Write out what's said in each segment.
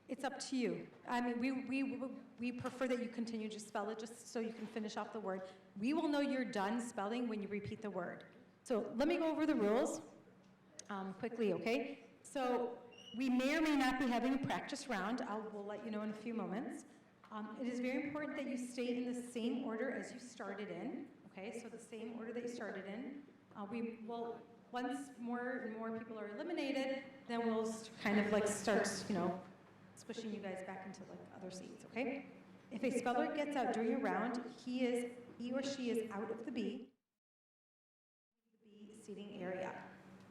It's up to you. I mean, we prefer that you continue to spell it just so you can finish off the word. We will know you're done spelling when you repeat the word. So let me go over the rules quickly, okay? So we may or may not be having a practice round. We'll let you know in a few moments. It is very important that you stay in the same order as you started in, okay? So the same order that you started in. We will, once more and more people are eliminated, then we'll kind of like start, you know, squishing you guys back into like other seats, okay? If a speller gets out during a round, he or she is out of the B seating area.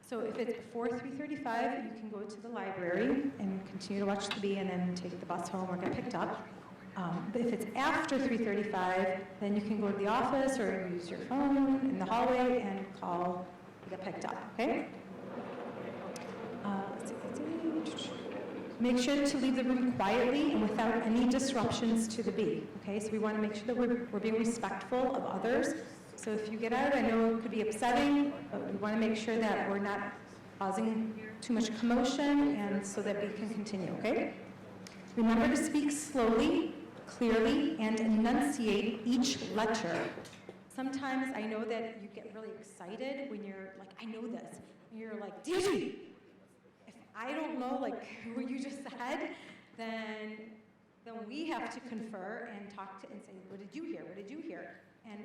So if it's before 3:35, you can go to the library and continue to watch the B and then take the bus home or get picked up. But if it's after 3:35, then you can go to the office or use your phone in the hallway and call to get picked up, okay? Make sure to leave the room quietly and without any disruptions to the bee, okay? So we want to make sure that we're being respectful of others. So if you get out, I know it could be upsetting, but we want to make sure that we're not causing too much commotion and so that we can continue, okay? Remember to speak slowly, clearly, and enunciate each letter. Sometimes I know that you get really excited when you're like, I know this. And you're like, Digi! If I don't know like what you just said, then we have to confer and talk to and say, what did you hear? What did you hear? And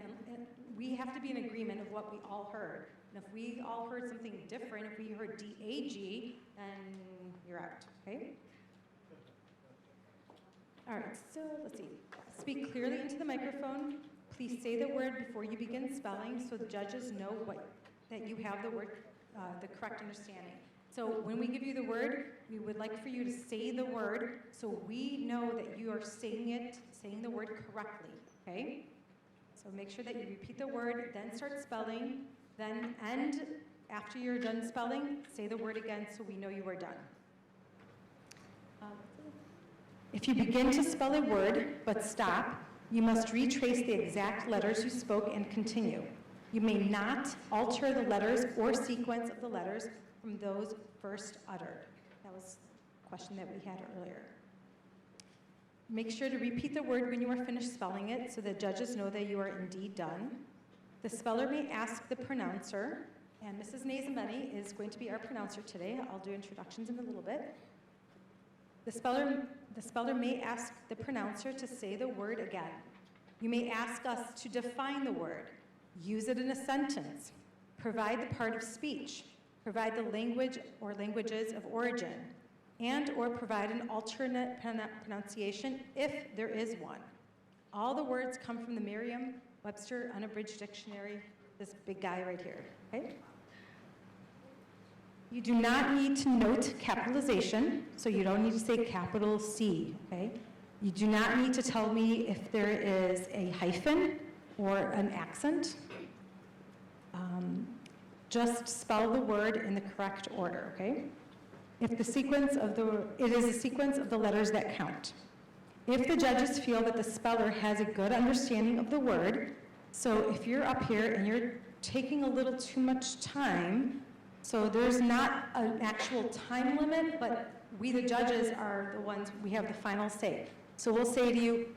we have to be in agreement of what we all heard. And if we all heard something different, if we heard D-A-G, then you're out, okay? All right, so let's see. Speak clearly into the microphone. Please say the word before you begin spelling so the judges know that you have the word, the correct understanding. So when we give you the word, we would like for you to say the word so we know that you are saying the word correctly, okay? So make sure that you repeat the word, then start spelling, then end after you're done spelling, say the word again so we know you are done. If you begin to spell a word but stop, you must retrace the exact letters you spoke and continue. You may not alter the letters or sequence of the letters from those first uttered. That was a question that we had earlier. Make sure to repeat the word when you are finished spelling it so the judges know that you are indeed done. The speller may ask the pronouncer, and Mrs. Nazambeni is going to be our pronouncer today. I'll do introductions in a little bit. The speller may ask the pronouncer to say the word again. You may ask us to define the word, use it in a sentence, provide the part of speech, provide the language or languages of origin, and or provide an alternate pronunciation if there is one. All the words come from the Merriam-Webster Unabridged Dictionary, this big guy right here, okay? You do not need to note capitalization, so you don't need to say capital C, okay? You do not need to tell me if there is a hyphen or an accent. Just spell the word in the correct order, okay? If the sequence of it is a sequence of the letters that count. If the judges feel that the speller has a good understanding of the word, so if you're up here and you're taking a little too much time, so there's not an actual time limit, but we the judges are the ones, we have the final say. So we'll say to you,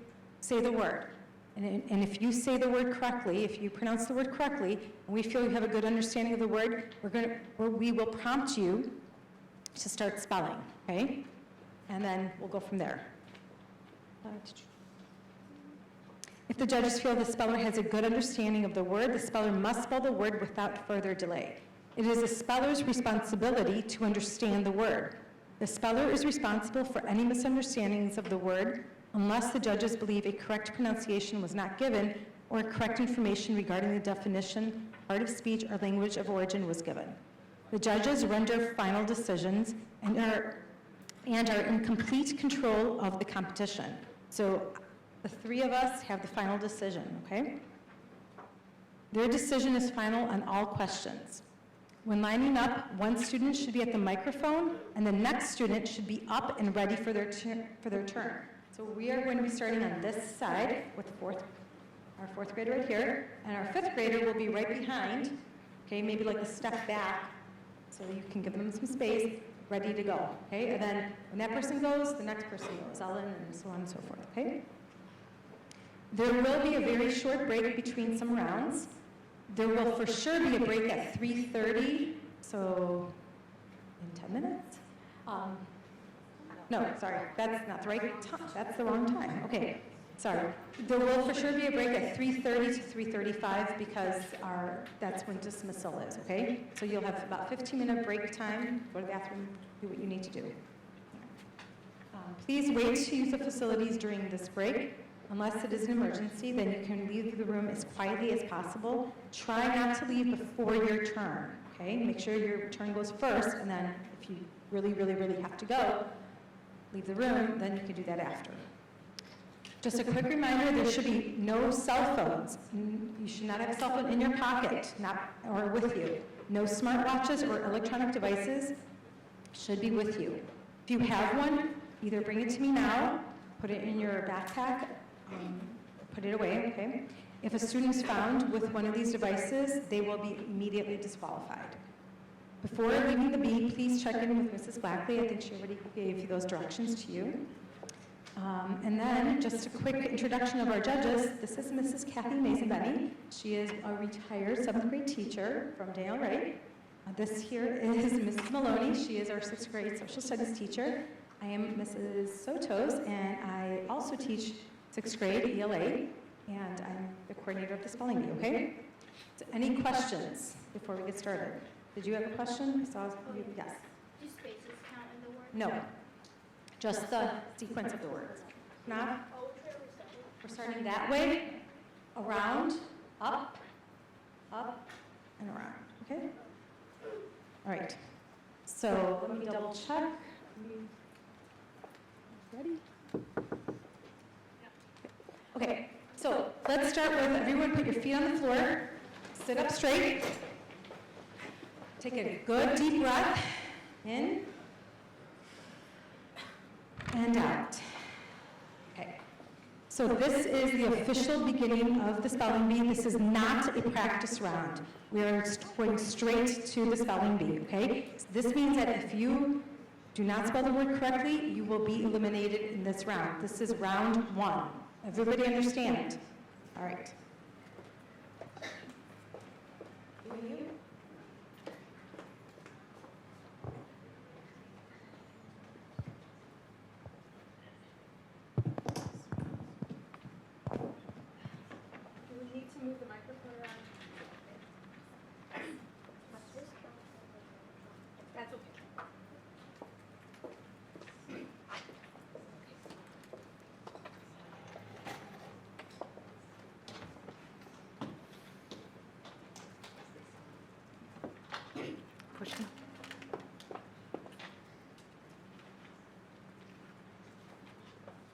say the word. And if you say the word correctly, if you pronounce the word correctly, and we feel you have a good understanding of the word, we will prompt you to start spelling, okay? And then we'll go from there. If the judges feel the speller has a good understanding of the word, the speller must spell the word without further delay. It is the speller's responsibility to understand the word. The speller is responsible for any misunderstandings of the word unless the judges believe a correct pronunciation was not given or correct information regarding the definition, part of speech, or language of origin was given. The judges render final decisions and are in complete control of the competition. So the three of us have the final decision, okay? Their decision is final on all questions. When lining up, one student should be at the microphone and the next student should be up and ready for their turn. So we are going to be starting on this side with our fourth grader right here, and our fifth grader will be right behind, okay, maybe like a step back, so you can give them some space. ready to go, okay? And then when that person goes, the next person goes, all in, and so on and so forth, okay? There will be a very short break between some rounds. There will for sure be a break at 3:30, so in 10 minutes? No, sorry, that's not the right time. That's the wrong time. Okay, sorry. There will for sure be a break at 3:30 to 3:35 because that's when dismissal is, okay? So you'll have about 15-minute break time, go to the bathroom, do what you need to do. Please wait to use the facilities during this break. Unless it is an emergency, then you can leave the room as quietly as possible. Try not to leave before your turn, okay? Make sure your turn goes first, and then if you really, really, really have to go, leave the room, then you can do that after. Just a quick reminder, there should be no cell phones. You should not have a cell phone in your pocket, or with you. No smartwatches or electronic devices should be with you. If you have one, either bring it to me now, put it in your backpack, put it away, okay? If a student is found with one of these devices, they will be immediately disqualified. Before leaving the B, please check in with Mrs. Blackley. I think she already gave those directions to you. And then, just a quick introduction of our judges. This is Mrs. Kathy Mason-Benny. She is a retired 7th grade teacher from Dale Wright. This here is Mrs. Maloney. She is our 6th grade social studies teacher. I am Mrs. Sotos, and I also teach 6th grade ELA, and I'm the coordinator of the spelling bee, okay? So any questions before we get started? Did you have a question? I saw you, yes. Do spaces count in the word? No, just the sequence of the words. Now, we're starting that way, around, up, and around, okay? All right, so let me double check. Ready? Okay, so let's start with everyone put your feet on the floor, sit up straight, take a good deep breath in and out. Okay, so this is the official beginning of the spelling bee. This is not a practice round. We are going straight to the spelling bee, okay? So this means that if you do not spell the word correctly, you will be eliminated in this round. This is round 1. Everybody understand? All right. Do we need to move the microphone around? That's okay. Question?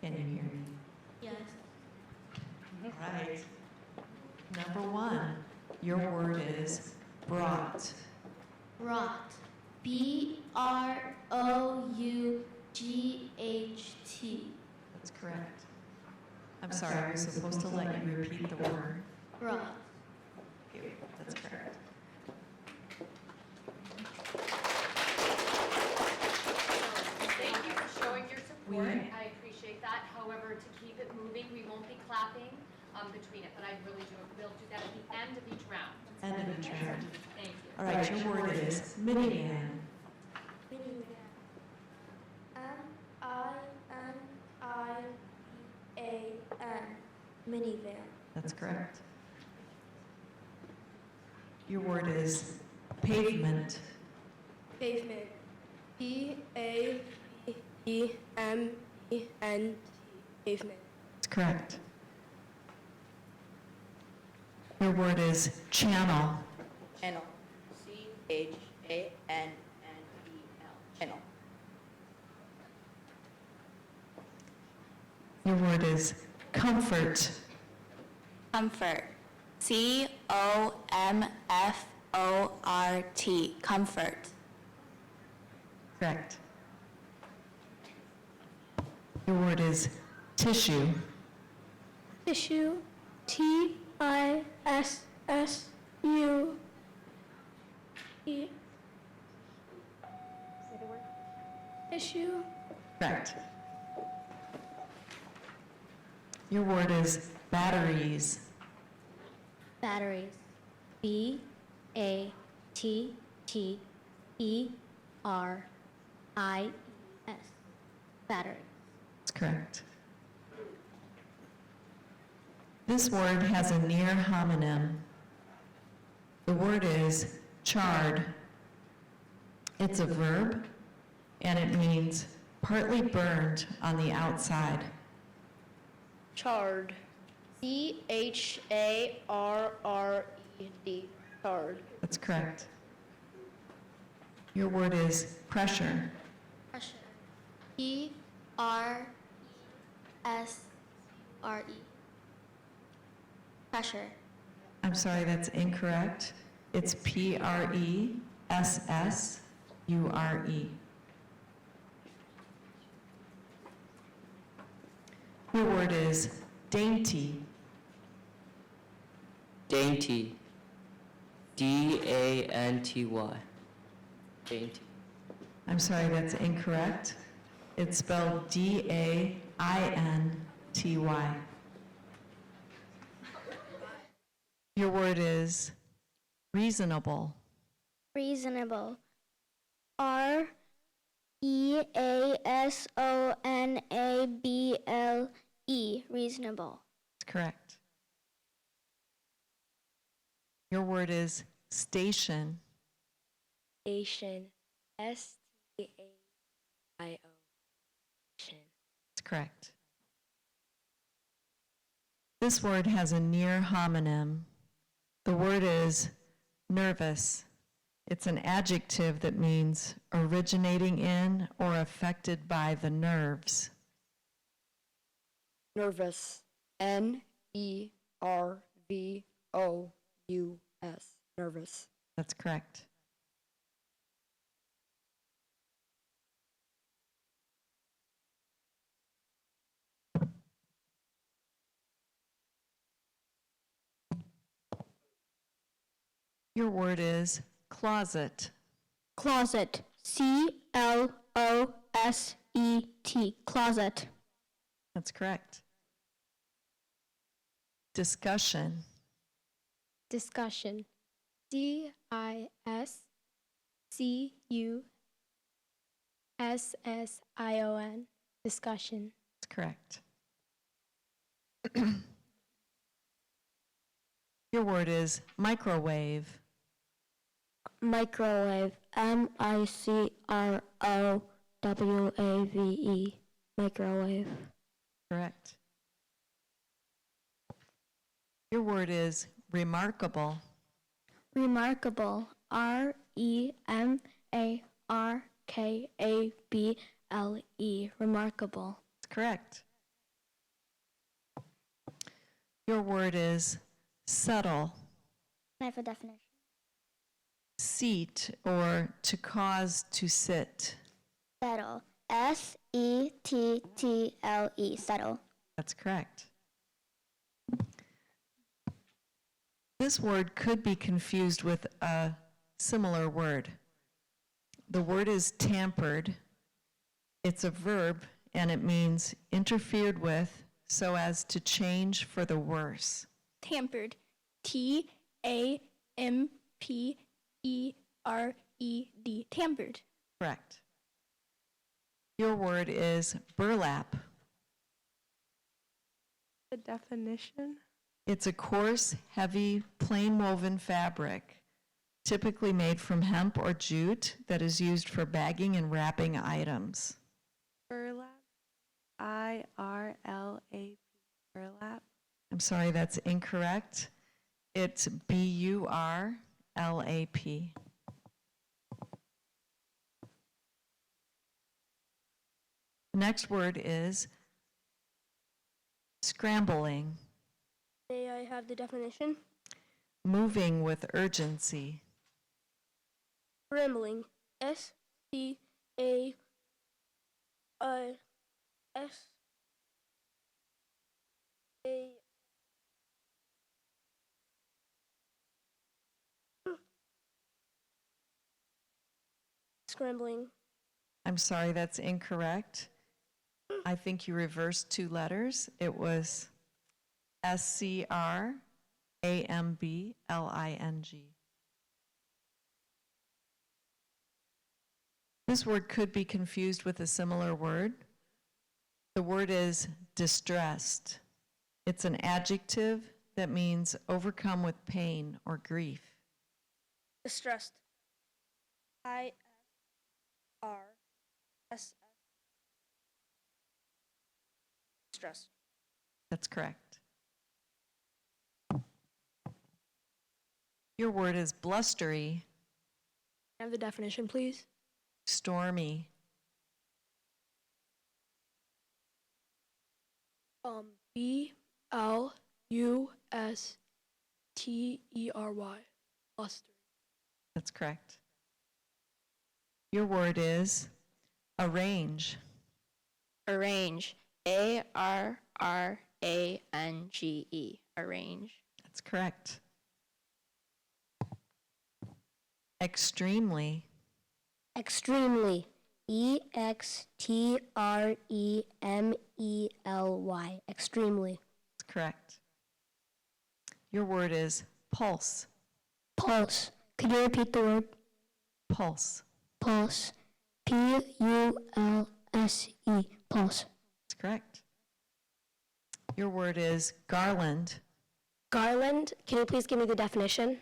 Can you hear me? Yes. All right. Number 1, your word is brought. Brought. B-R-O-U-G-H-T. That's correct. I'm sorry, I was supposed to let you repeat the word. Brought. Okay, that's correct. Thank you for showing your support. We- I appreciate that. However, to keep it moving, we won't be clapping between it, but I really do. We'll do that at the end of each round. End of each round. Thank you. All right, your word is minivan. Minivan. M-I-N-I-V-A-N. Minivan. That's correct. Your word is pavement. Pavement. P-A-V-E-M-E-N-T. Pavement. That's correct. Your word is channel. Channel. C-H-A-N-N-E-L. Channel. Your word is comfort. Comfort. C-O-M-F-O-R-T. Comfort. Correct. Your word is tissue. Tissue. T-I-S-S-U. E. Issue. Correct. Your word is batteries. Batteries. B-A-T-T-E-R-I-E-S. Battery. That's correct. This word has a near homonym. The word is charred. It's a verb, and it means partly burned on the outside. Charred. C-H-A-R-R-E-D. Charred. That's correct. Your word is pressure. Pressure. P-R-E-S-R-E. Pressure. I'm sorry, that's incorrect. It's Pressure. Your word is dainty. Dainty. D-A-N-T-Y. Dainty. I'm sorry, that's incorrect. It's spelled D-A-I-N-T-Y. Your word is reasonable. Reasonable. R-E-A-S-O-N-A-B-L-E. Reasonable. That's correct. Your word is station. Station. S-T-A-I-O. Station. That's correct. This word has a near homonym. The word is nervous. It's an adjective that means originating in or affected by the nerves. Nervous. N-E-R-V-O-U-S. Nervous. That's correct. Your word is closet. Closet. C-L-O-S-E-T. Closet. That's correct. Discussion. Discussion. D-I-S-C-U-S-S-I-O-N. Discussion. That's correct. Your word is microwave. Microwave. M-I-C-R-O-W-A-V-E. Microwave. Correct. Your word is remarkable. Remarkable. R-E-M-A-R-K-A-B-L-E. Remarkable. That's correct. Your word is settle. Can I have a definition? Seat, or to cause to sit. Settle. S-E-T-T-L-E. Settle. That's correct. This word could be confused with a similar word. The word is tampered. It's a verb, and it means interfered with so as to change for the worse. Tampered. T-A-M-P-E-R-E-D. Tampered. Correct. Your word is burlap. The definition? It's a coarse, heavy, plain woven fabric, typically made from hemp or jute, that is used for bagging and wrapping items. Burlap. I-R-L-A-P. Burlap. I'm sorry, that's incorrect. It's B-U-R-L-A-P. The next word is scrambling. May I have the definition? Moving with urgency. Scrambling. S-C-A-S. A. Scrambling. I'm sorry, that's incorrect. I think you reversed 2 letters. It was SCRAMBLING. This word could be confused with a similar word. The word is distressed. It's an adjective that means overcome with pain or grief. Distressed. ISRSS. Distressed. That's correct. Your word is blustery, Can I have the definition, please? stormy. BLUSTERY. Blustery. That's correct. Your word is arrange. Arrange. ARRANGE. Arrange. That's correct. Extremely. Extremely. EXTREMELY. Extremely. That's correct. Your word is pulse. Pulse. Could you repeat the word? Pulse. Pulse. PULSE. Pulse. That's correct. Your word is garland. Garland. Can you please give me the definition?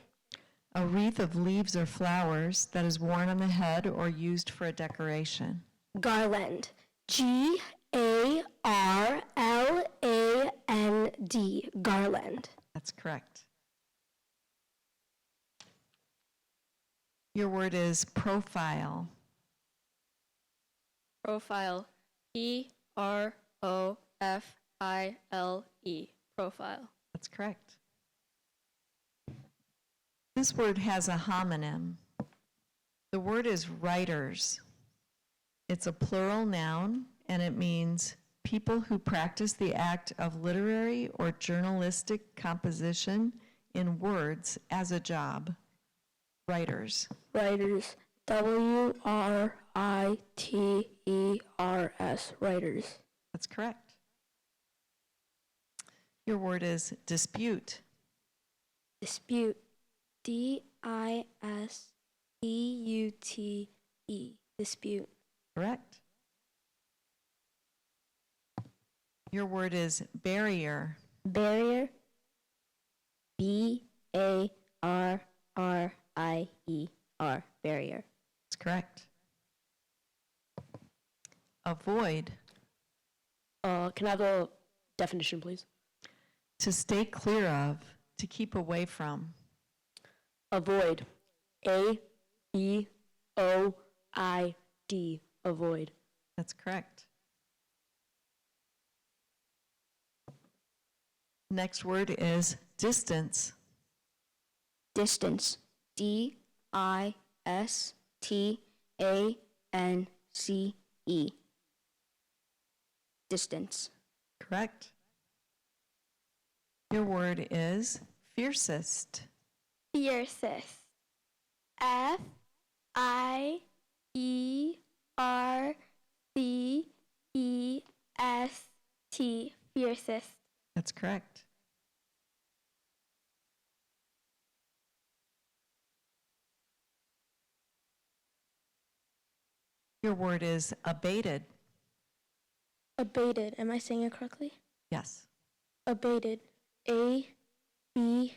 A wreath of leaves or flowers that is worn on the head or used for a decoration. Garland. GARLAND. Garland. That's correct. Your word is profile. Profile. PROFILE. Profile. That's correct. This word has a homonym. The word is writers. It's a plural noun, and it means people who practice the act of literary or journalistic composition in words as a job. Writers. Writers. WRITERS. Writers. That's correct. Your word is dispute. Dispute. DISPUTE. Dispute. Correct. Your word is barrier. Barrier. BARRIER. Barrier. That's correct. Avoid. Can I have the definition, please? To stay clear of, to keep away from. Avoid. ABOID. Avoid. That's correct. Next word is distance. Distance. DISTANCE. Distance. Correct. Your word is fiercest. Fiercest. FIERCEST. Fiercest. That's correct. Your word is abated. Abated. Am I saying it correctly? Yes. Abated. ABATED.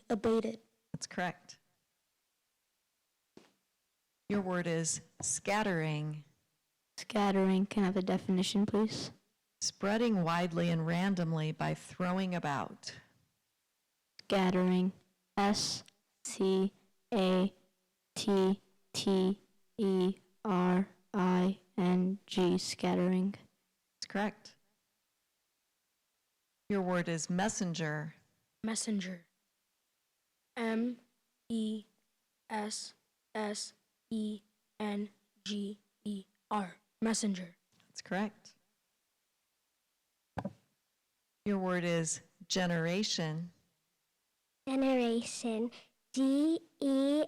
Abated. That's correct. Your word is scattering. Scattering. Can I have the definition, please? Spreading widely and randomly by throwing about. Scattering. SCATTERING. Scattering. That's correct. Your word is messenger. Messenger. MESSENGER. Messenger. That's correct. Your word is generation. Generation. GENERATION.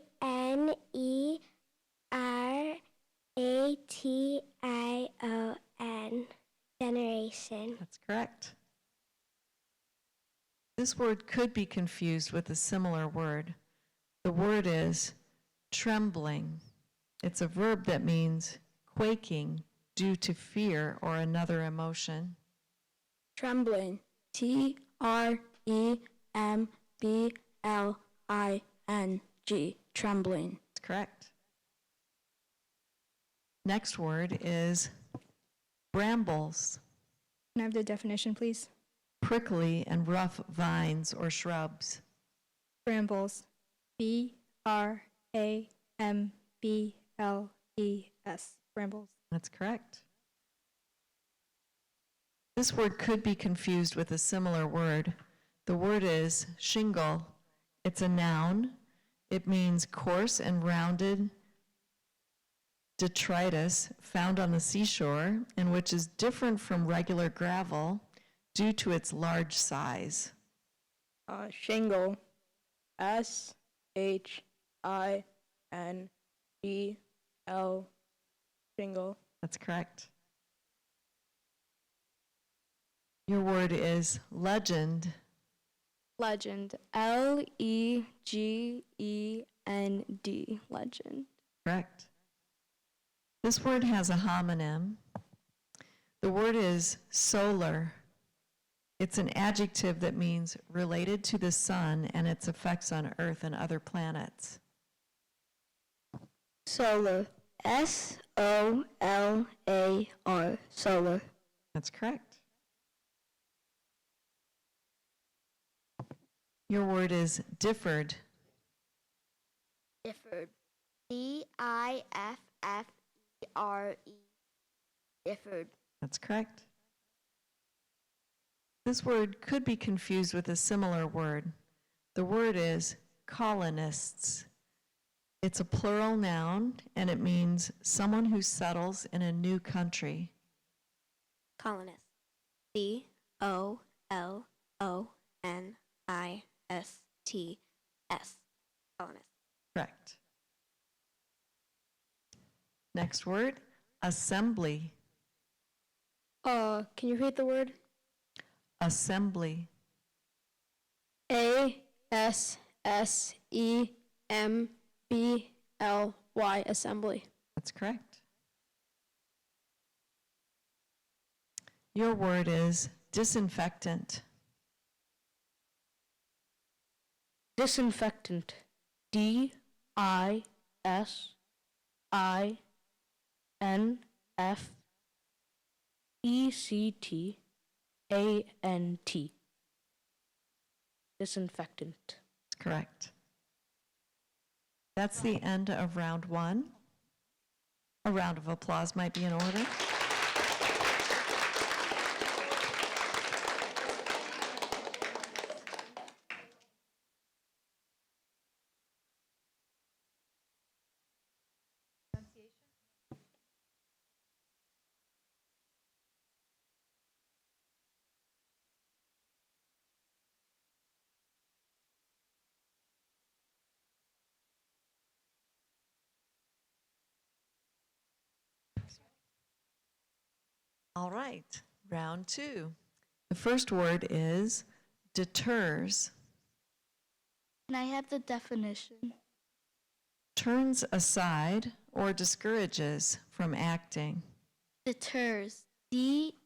That's correct. This word could be confused with a similar word. The word is trembling. It's a verb that means quaking due to fear or another emotion. Trembling. Trembling. Trembling. That's correct. Next word is brambles. Can I have the definition, please? Prickly and rough vines or shrubs. Brambles. B-R-A-M-B-L-E-S. Brambles. That's correct. This word could be confused with a similar word. The word is shingle. It's a noun. It means coarse and rounded detritus found on the seashore and which is different from regular gravel due to its large size. Shingle. S-H-I-N-G-L. Shingle. That's correct. Your word is legend. Legend. L-E-G-E-N-D. Legend. Correct. This word has a homonym. The word is solar. It's an adjective that means related to the sun and its effects on Earth and other planets. Solar. S-O-L-A-R. Solar. That's correct. Your word is differed. Differed. D-I-F-F-E-R-E. Differed. That's correct. This word could be confused with a similar word. The word is colonists. It's a plural noun, and it means someone who settles in a new country. Colonist. C-O-L-O-N-I-S-T-S. Colonist. Correct. Next word, assembly. Can you repeat the word? Assembly. A-S-S-E-M-B-L-Y. Assembly. That's correct. Your word is disinfectant. Disinfectant. D-I-S-I-N-F-E-C-T-A-N-T. Disinfectant. That's correct. That's the end of round one. A round of applause might be in order. All right, round two. The first word is deters. Can I have the definition? Turns aside or discourages from acting. Deters. D-E-T-E-R-S.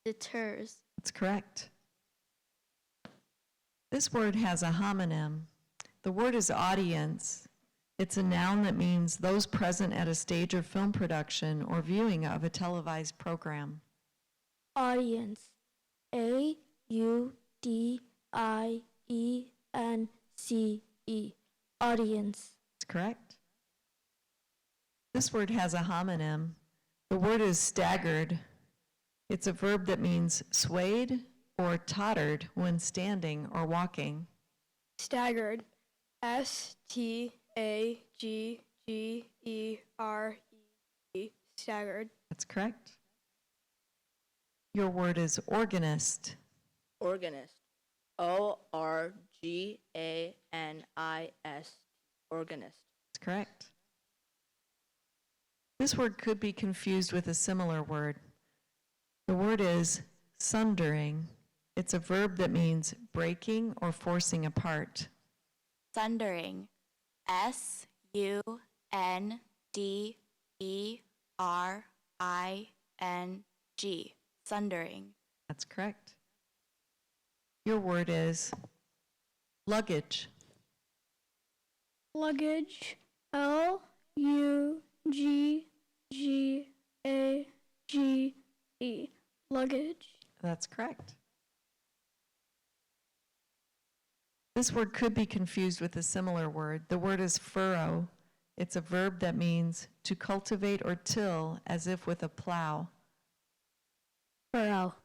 Deters. That's correct. This word has a homonym. The word is audience. It's a noun that means those present at a stage of film production or viewing of a televised program. Audience. A-U-D-I-E-N-C-E. Audience. That's correct. This word has a homonym. The word is staggered. It's a verb that means swayed or tottered when standing or walking. Staggered. S-T-A-G-G-E-R-E. Staggered. That's correct. Your word is organist. Organist. O-R-G-A-N-I-S. Organist. That's correct. This word could be confused with a similar word. The word is sundering. It's a verb that means breaking or forcing apart. Sundering. S-U-N-D-E-R-I-N-G. Sundering. That's correct. Your word is luggage. Luggage. L-U-G-G-A-G-E. Luggage. That's correct. This word could be confused with a similar word. The word is furrow. It's a verb that means to cultivate or till as if with a plow. Furrow.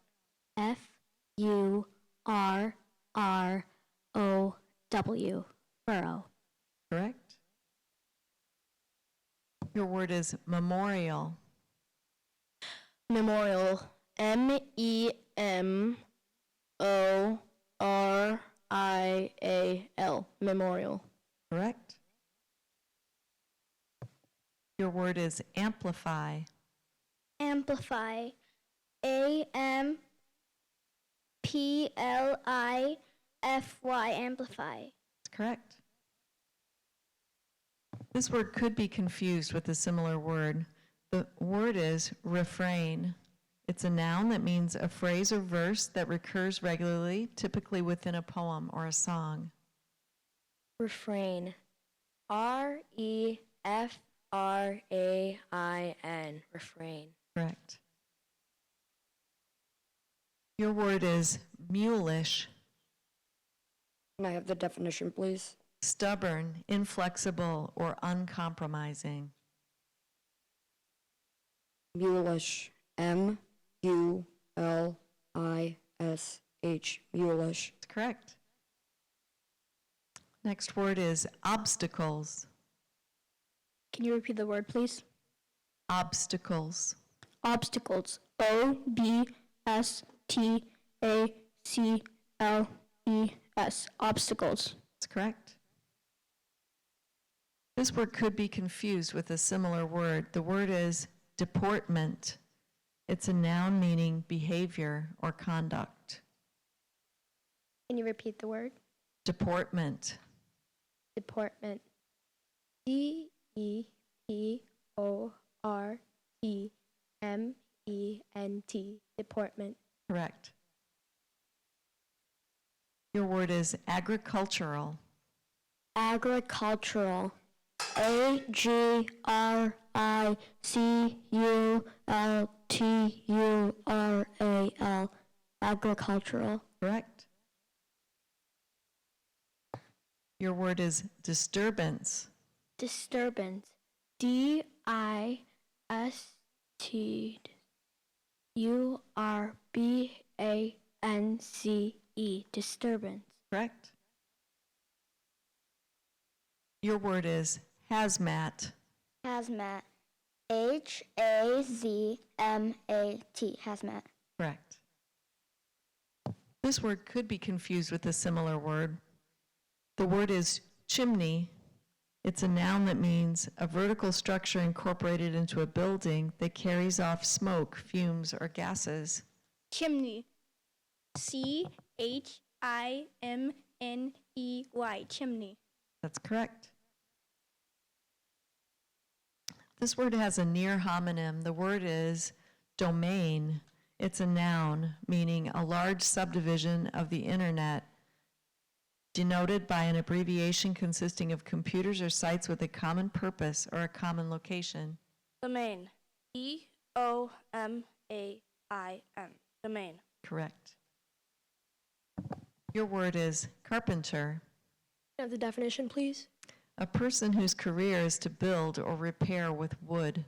F-U-R-R-O-W. Furrow. Correct? Your word is memorial. Memorial. M-E-M-O-R-I-A-L. Memorial. Correct? Your word is amplify. Amplify. A-M-P-L-I-F-Y. Amplify. That's correct. This word could be confused with a similar word. The word is refrain. It's a noun that means a phrase or verse that recurs regularly, typically within a poem or a song. Refrain. R-E-F-R-A-I-N. Refrain. Correct. Your word is mulish. Can I have the definition, please? Stubborn, inflexible, or uncompromising. Mulish. M-U-L-I-S-H. Mulish. That's correct. Next word is obstacles. Can you repeat the word, please? Obstacles. Obstacles. O-B-S-T-A-C-L-E-S. Obstacles. That's correct. This word could be confused with a similar word. The word is deportment. It's a noun meaning behavior or conduct. Can you repeat the word? Deportment. Deportment. D-E-P-O-R-T-M-E-N-T. Deportment. Correct. Your word is agricultural. Agricultural. A-G-R-I-C-U-L-T-U-R-A-L. Agricultural. Correct. Your word is disturbance. Disturbance. D-I-S-T-U-R-B-A-N-C-E. Disturbance. Correct. Your word is hazmat. Hazmat. H-A-Z-M-A-T. Hazmat. Correct. This word could be confused with a similar word. The word is chimney. It's a noun that means a vertical structure incorporated into a building that carries off smoke, fumes, or gases. Chimney. C-H-I-M-N-E-Y. Chimney. That's correct. This word has a near homonym. The word is domain. It's a noun meaning a large subdivision of the internet, denoted by an abbreviation consisting of computers or sites with a common purpose or a common location. Domain. D-O-M-A-I-N. Domain. Correct. Your word is carpenter. Have the definition, please. A person whose career is to build or repair with wood.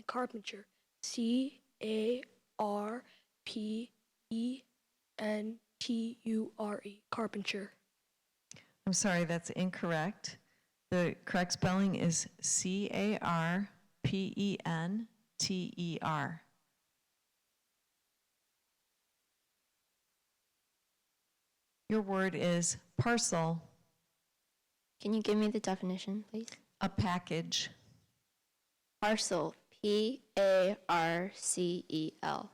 Carpenter. C-A-R-P-E-N-T-U-R-E. Carpenter. I'm sorry, that's incorrect. The correct spelling is C-A-R-P-E-N-T-E-R. Your word is parcel. Can you give me the definition, please? A package. Parcel. P-A-R-C-E-L.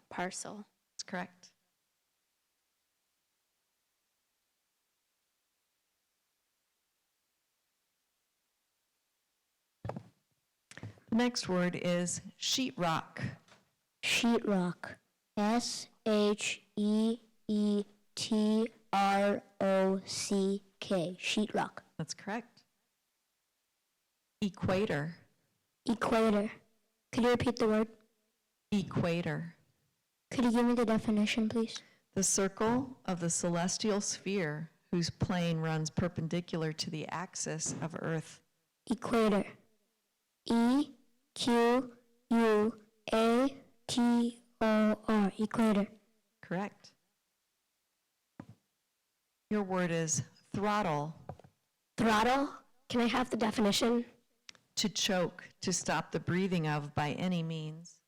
Parcel. That's correct. The next word is sheetrock. Sheetrock. S-H-E-E-T-R-O-C-K. Sheetrock. That's correct. Equator. Equator. Could you repeat the word? Equator. Could you give me the definition, please? The circle of the celestial sphere whose plane runs perpendicular to the axis of Earth. Equator. E-Q-U-A-T-O-R. Equator. Correct. Your word is throttle. Throttle. Can I have the definition? To choke, to stop the breathing of by any means.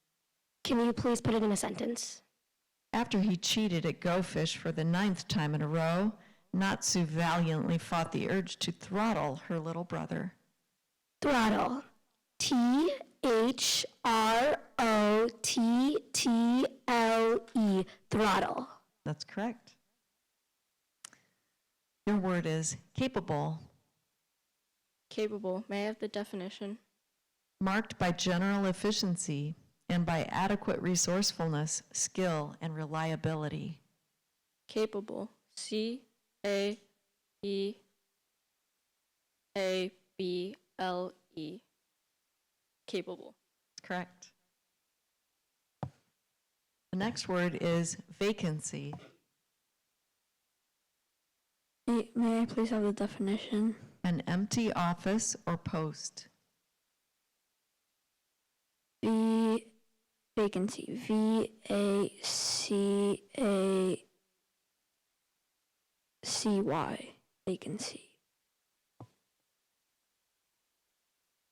Can you please put it in a sentence? After he cheated at Go Fish for the 9th time in a row, Natsu valiantly fought the urge to throttle her little brother. Throttle. T-H-R-O-T-T-L-E. Throttle. That's correct. Your word is capable. Capable. May I have the definition? Marked by general efficiency and by adequate resourcefulness, skill, and reliability. Capable. C-A-E-A-B-L-E. Capable. Correct. The next word is vacancy. May I please have the definition? An empty office or post. Vacancy. V-A-C-A-C-Y. Vacancy.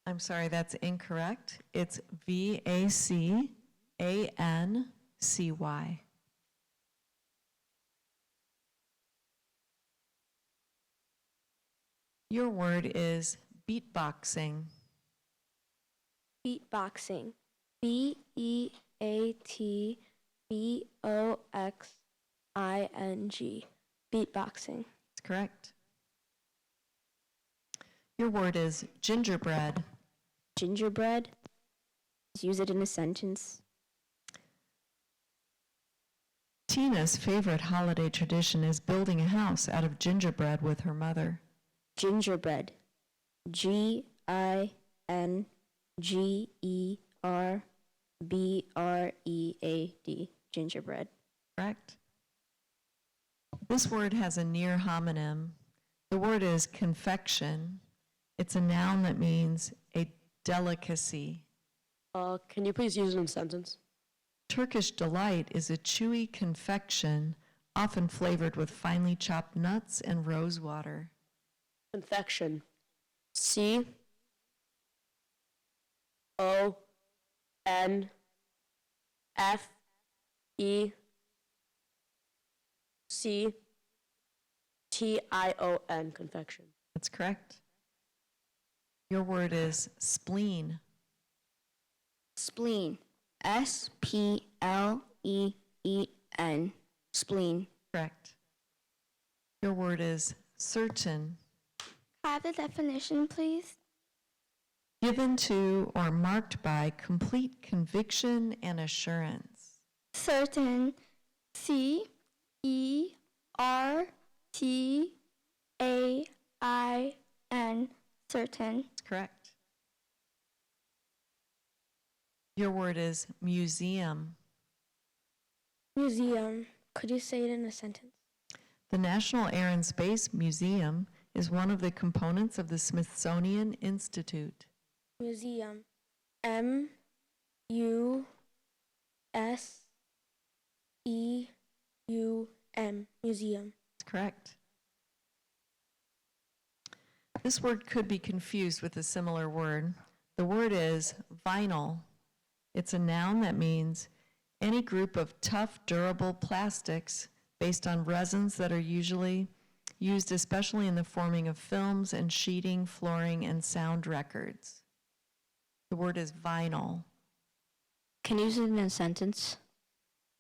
I'm sorry, that's incorrect. It's V-A-C-A-N-C-Y. Your word is beatboxing. Beatboxing. B-E-A-T-B-O-X-I-N-G. Beatboxing. That's correct. Your word is gingerbread. Gingerbread. Use it in a sentence. Tina's favorite holiday tradition is building a house out of gingerbread with her mother. Gingerbread. G-I-N-G-E-R-B-R-E-A-D. Gingerbread. Correct. This word has a near homonym. The word is confection. It's a noun that means a delicacy. Can you please use it in a sentence? Turkish delight is a chewy confection, often flavored with finely chopped nuts and rose water. Confection. C-O-N-F-E-C-T-I-O-N. Confection. That's correct. Your word is spleen. Spleen. S-P-L-E-E-N. Spleen. Correct. Your word is certain. Have the definition, please? Given to or marked by complete conviction and assurance. Certain. C-E-R-T-A-I-N. Certain. That's correct. Your word is museum. Museum. Could you say it in a sentence? The National Air and Space Museum is one of the components of the Smithsonian Institute. Museum. M-U-S-E-U-M. Museum. That's correct. This word could be confused with a similar word. The word is vinyl. It's a noun that means any group of tough, durable plastics based on resins that are usually used especially in the forming of films and sheeting, flooring, and sound records. The word is vinyl. Can you use it in a sentence?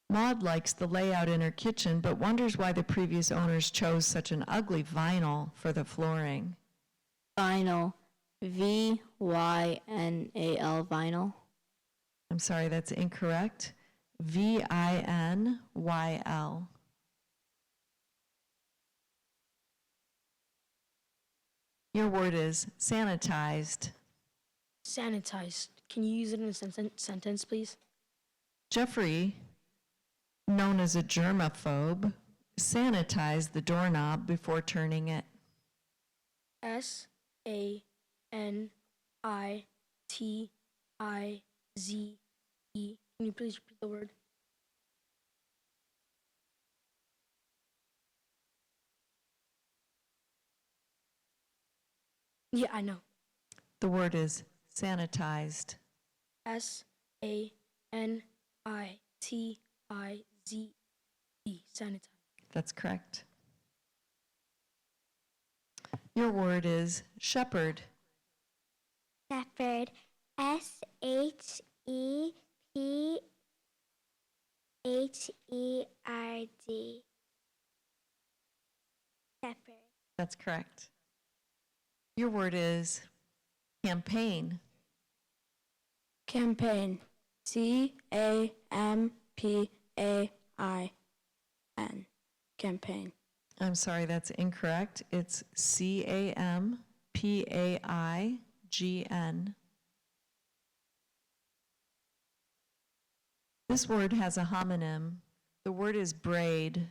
Maud likes the layout in her kitchen, but wonders why the previous owners chose such an ugly vinyl for the flooring. Vinyl. V-Y-N-A-L, vinyl. I'm sorry, that's incorrect. V-I-N-Y-L. Your word is sanitized. Sanitized. Can you use it in a sentence, please? Jeffrey, known as a germaphobe, sanitized the doorknob before turning it. S-A-N-I-T-I-Z-E. Can you please repeat the word? Yeah, I know. The word is sanitized. S-A-N-I-T-I-Z-E. Sanitize. That's correct. Your word is shepherd. Shepherd. S-H-E-P-H-E-R-D. Shepherd. That's correct. Your word is campaign. Campaign. C-A-M-P-A-I-N. Campaign. I'm sorry, that's incorrect. It's C-A-M-P-A-I-G-N. This word has a homonym. The word is braid.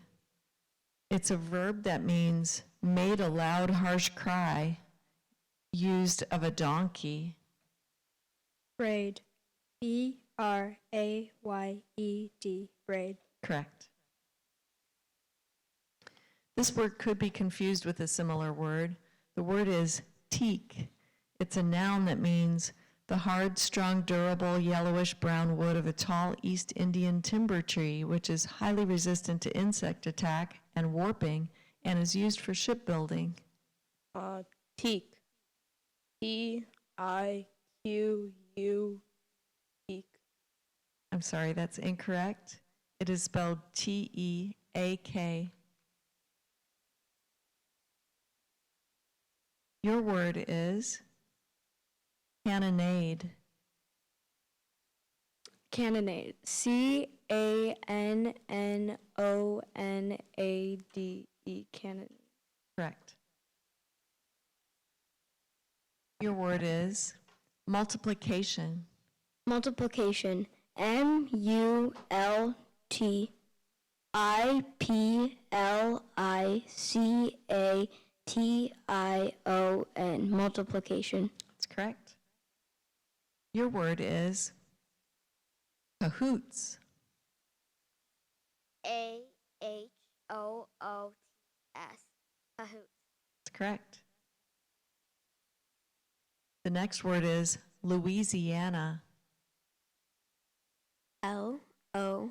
It's a verb that means made a loud, harsh cry, used of a donkey. Braid. B-R-A-Y-E-D. Braid. Correct. This word could be confused with a similar word. The word is teak. It's a noun that means the hard, strong, durable, yellowish-brown wood of a tall East Indian timber tree, which is highly resistant to insect attack and warping, and is used for shipbuilding. Teak. T-I-Q-U. Teak. I'm sorry, that's incorrect. It is spelled T-E-A-K. Your word is cannonade. Cannonade. C-A-N-N-O-N-A-D-E. Cannonade. Correct. Your word is multiplication. Multiplication. M-U-L-T-I-P-L-I-C-A-T-I-O-N. Multiplication. That's correct. Your word is cahoots. A-H-O-O-T-S. Cahoots. That's correct. The next word is Louisiana. L-O-U-I-S-A-N-A.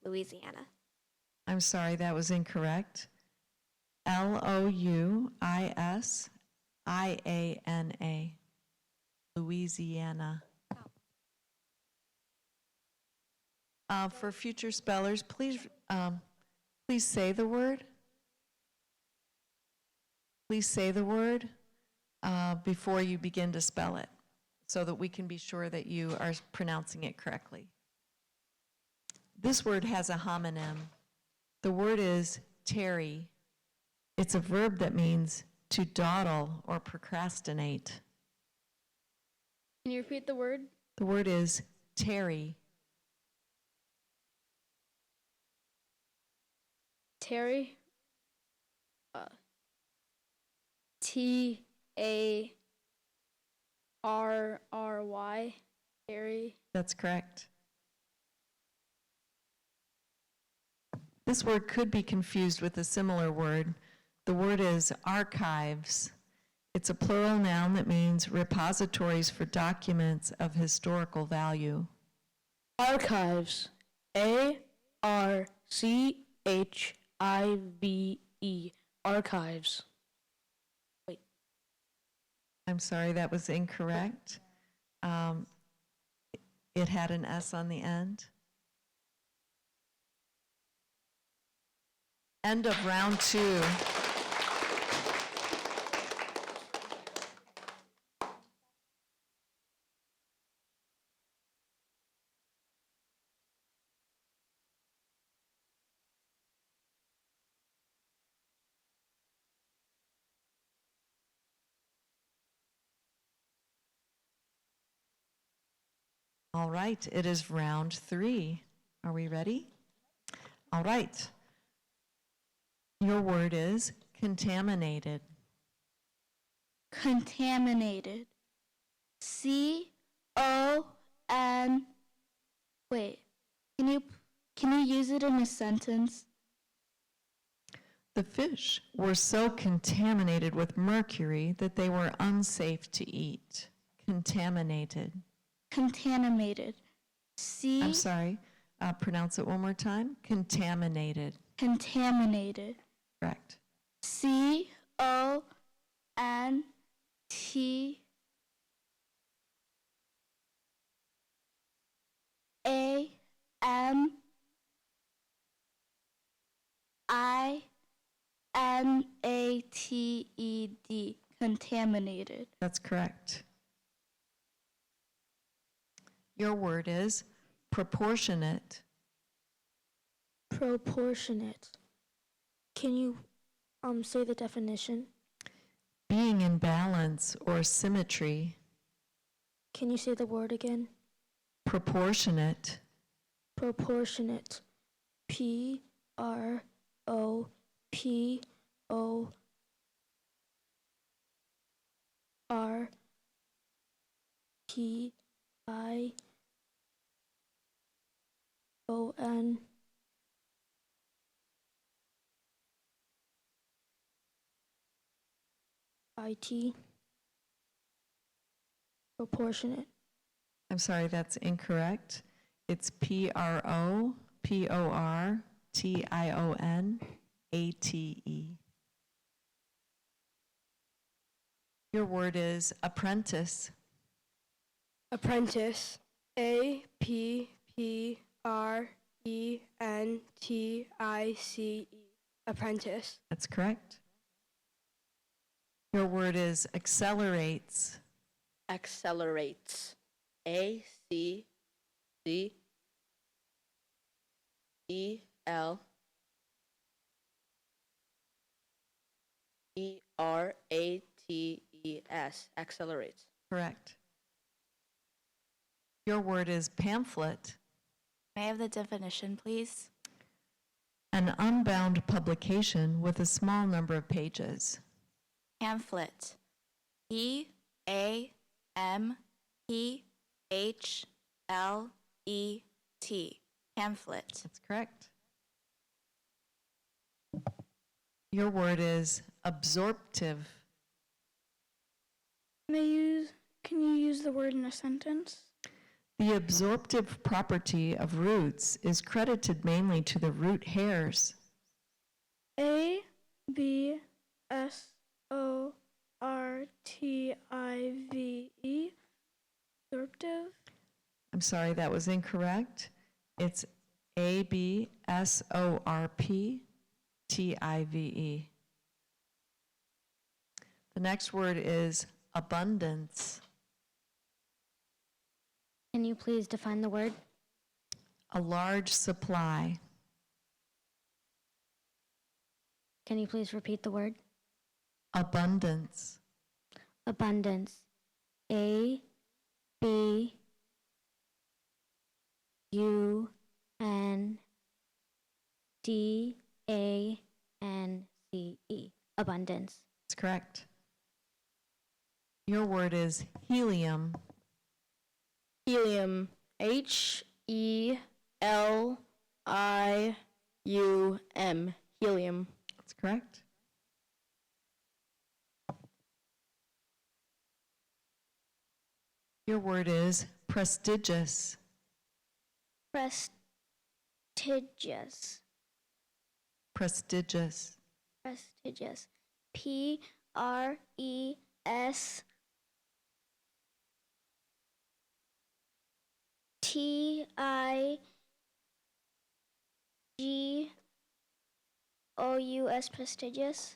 Louisiana. I'm sorry, that was incorrect. L-O-U-I-S-I-A-N-A. Louisiana. For future spellers, please say the word. Please say the word before you begin to spell it, so that we can be sure that you are pronouncing it correctly. This word has a homonym. The word is tarry. It's a verb that means to dawdle or procrastinate. Can you repeat the word? The word is tarry. Terry? T-A-R-R-Y. Terry. That's correct. This word could be confused with a similar word. The word is archives. It's a plural noun that means repositories for documents of historical value. Archives. A-R-C Archives. I'm sorry, that was incorrect. It had an S on the end. End of round 2. All right, it is round 3. Are we ready? All right. Your word is contaminated. Contaminated. C-O-N. Wait. Can you use it in a sentence? The fish were so contaminated with mercury that they were unsafe to eat. Contaminated. Contaminated. I'm sorry, pronounce it one more time. Contaminated. Contaminated. Correct. C-O-N-T-A-M-I-N-A-T-E-D. Contaminated. That's correct. Your word is proportionate. Proportionate. Can you say the definition? Being in balance or symmetry. Can you say the word again? Proportionate. Proportionate. P-R-O-P-O-R-T-I-T. Proportionate. I'm sorry, that's incorrect. It's P-R-O-P-O-R-T-I-O-N-A-T-E. Your word is apprentice. Apprentice. A-P-P-R-E-N-T-I-C-E. Apprentice. That's correct. Your word is accelerates. Accelerates. A-C-C-E-L-E-R-A-T-E-S. Accelerates. Correct. Your word is pamphlet. May I have the definition, please? An unbound publication with a small number of pages. Pamphlet. P-A-M-P-H-L-E-T. Pamphlet. That's correct. Your word is absorptive. Can you use the word in a sentence? The absorptive property of roots is credited mainly to the root hairs. A-B-S-O-R-T-I-V-E. Absorptive. I'm sorry, that was incorrect. It's A-B-S-O-R-P-T-I-V-E. The next word is abundance. Can you please define the word? A large supply. Can you please repeat the word? Abundance. Abundance. A-B-U-N-D-A-N-C-E. Abundance. That's correct. Your word is helium. Helium. H-E-L-I-U-M. Helium. That's correct. Your word is prestigious. Prestigious. Prestigious. Prestigious. P-R-E-S T-I-G-O-U-S, prestigious.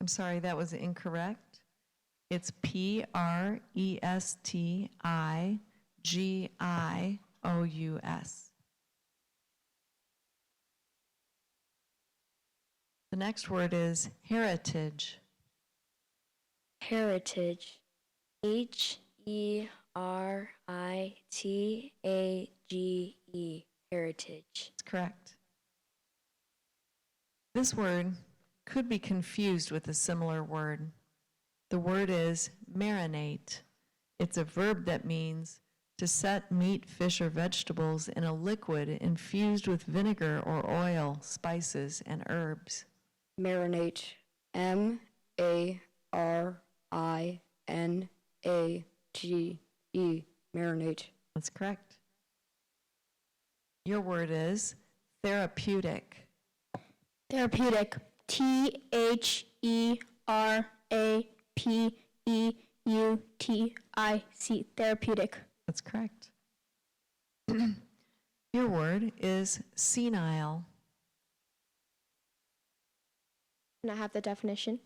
I'm sorry, that was incorrect. It's Prestigious. The next word is heritage. Heritage. H-E-R-I-T-A-G-E. Heritage. That's correct. This word could be confused with a similar word. The word is marinate. It's a verb that means to set meat, fish, or vegetables in a liquid infused with vinegar or oil, spices, and herbs. Marinate. M-A-R-I-N-A-G-E. Marinate. That's correct. Your word is therapeutic. Therapeutic. T-H-E-R-A-P-E-U-T-I-C. Therapeutic. That's correct. Your word is senile. Can I have the definition?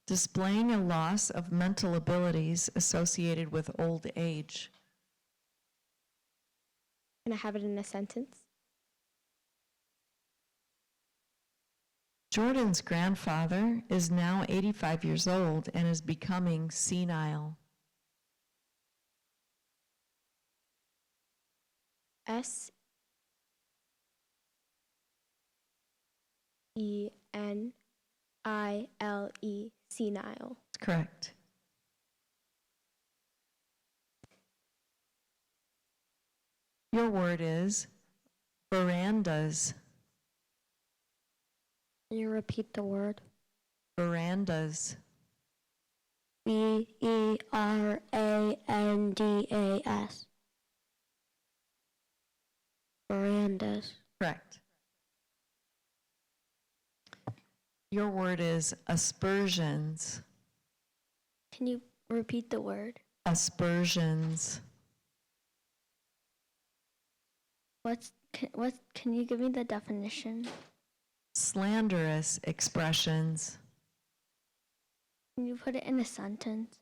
Displaying a loss of mental abilities associated with old age. Can I have it in a sentence? Jordan's grandfather is now 85 years old and is becoming senile. S-E-N-I-L-E. Senile. That's correct. Your word is verandas. Can you repeat the word? Verandas. V-E-R-A-N-D-A-S. Verandas. Correct. Your word is aspersions. Can you repeat the word? Aspersions. Can you give me the definition? Slanderous expressions. Can you put it in a sentence?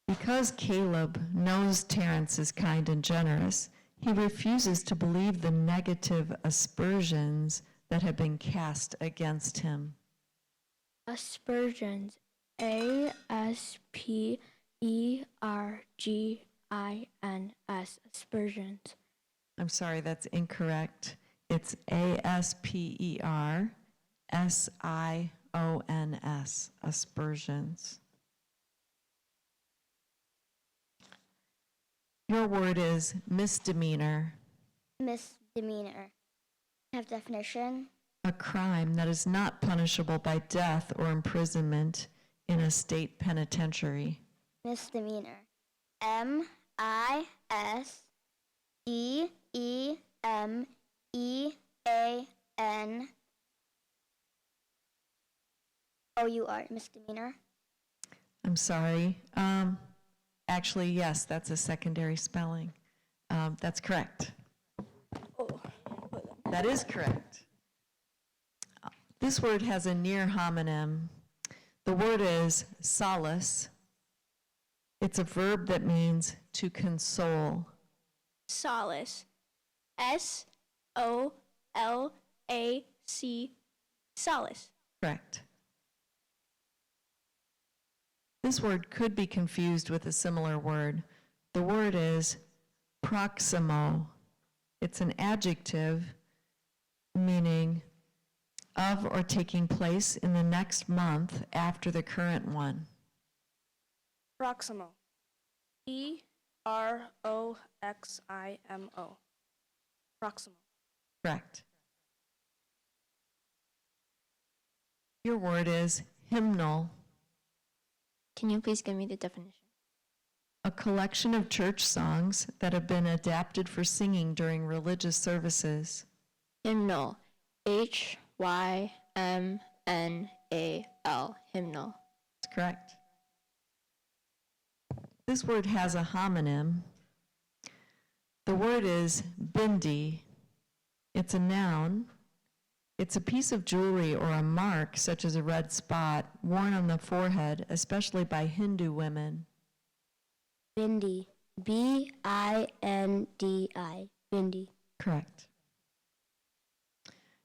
Because Caleb knows Terrence is kind and generous, he refuses to believe the negative aspersions that have been cast against him. Aspersions. A-S-P-E-R-G-I-N-S. Aspersions. I'm sorry, that's incorrect. It's A-S-P-E-R-S-I-O-N-S. Aspersions. Your word is misdemeanor. Misdemeanor. Have definition. A crime that is not punishable by death or imprisonment in a state penitentiary. Misdemeanor. M-I-S-D-E-M-E-A-N-O-U-R. Misdemeanor. I'm sorry. Actually, yes, that's a secondary spelling. That's correct. That is correct. This word has a near homonym. The word is solace. It's a verb that means to console. Solace. S-O-L-A-C. Solace. Correct. This word could be confused with a similar word. The word is proximo. It's an adjective meaning of or taking place in the next month after the current one. Proximo. E-R-O-X-I-M-O. Proximo. Correct. Your word is hymnal. Can you please give me the definition? A collection of church songs that have been adapted for singing during religious services. Hymnal. H Hymnal. That's correct. This word has a homonym. The word is bindi. It's a noun. It's a piece of jewelry or a mark, such as a red spot, worn on the forehead, especially by Hindu women. Bindi. B-I-N-D-I. Bindi. Correct.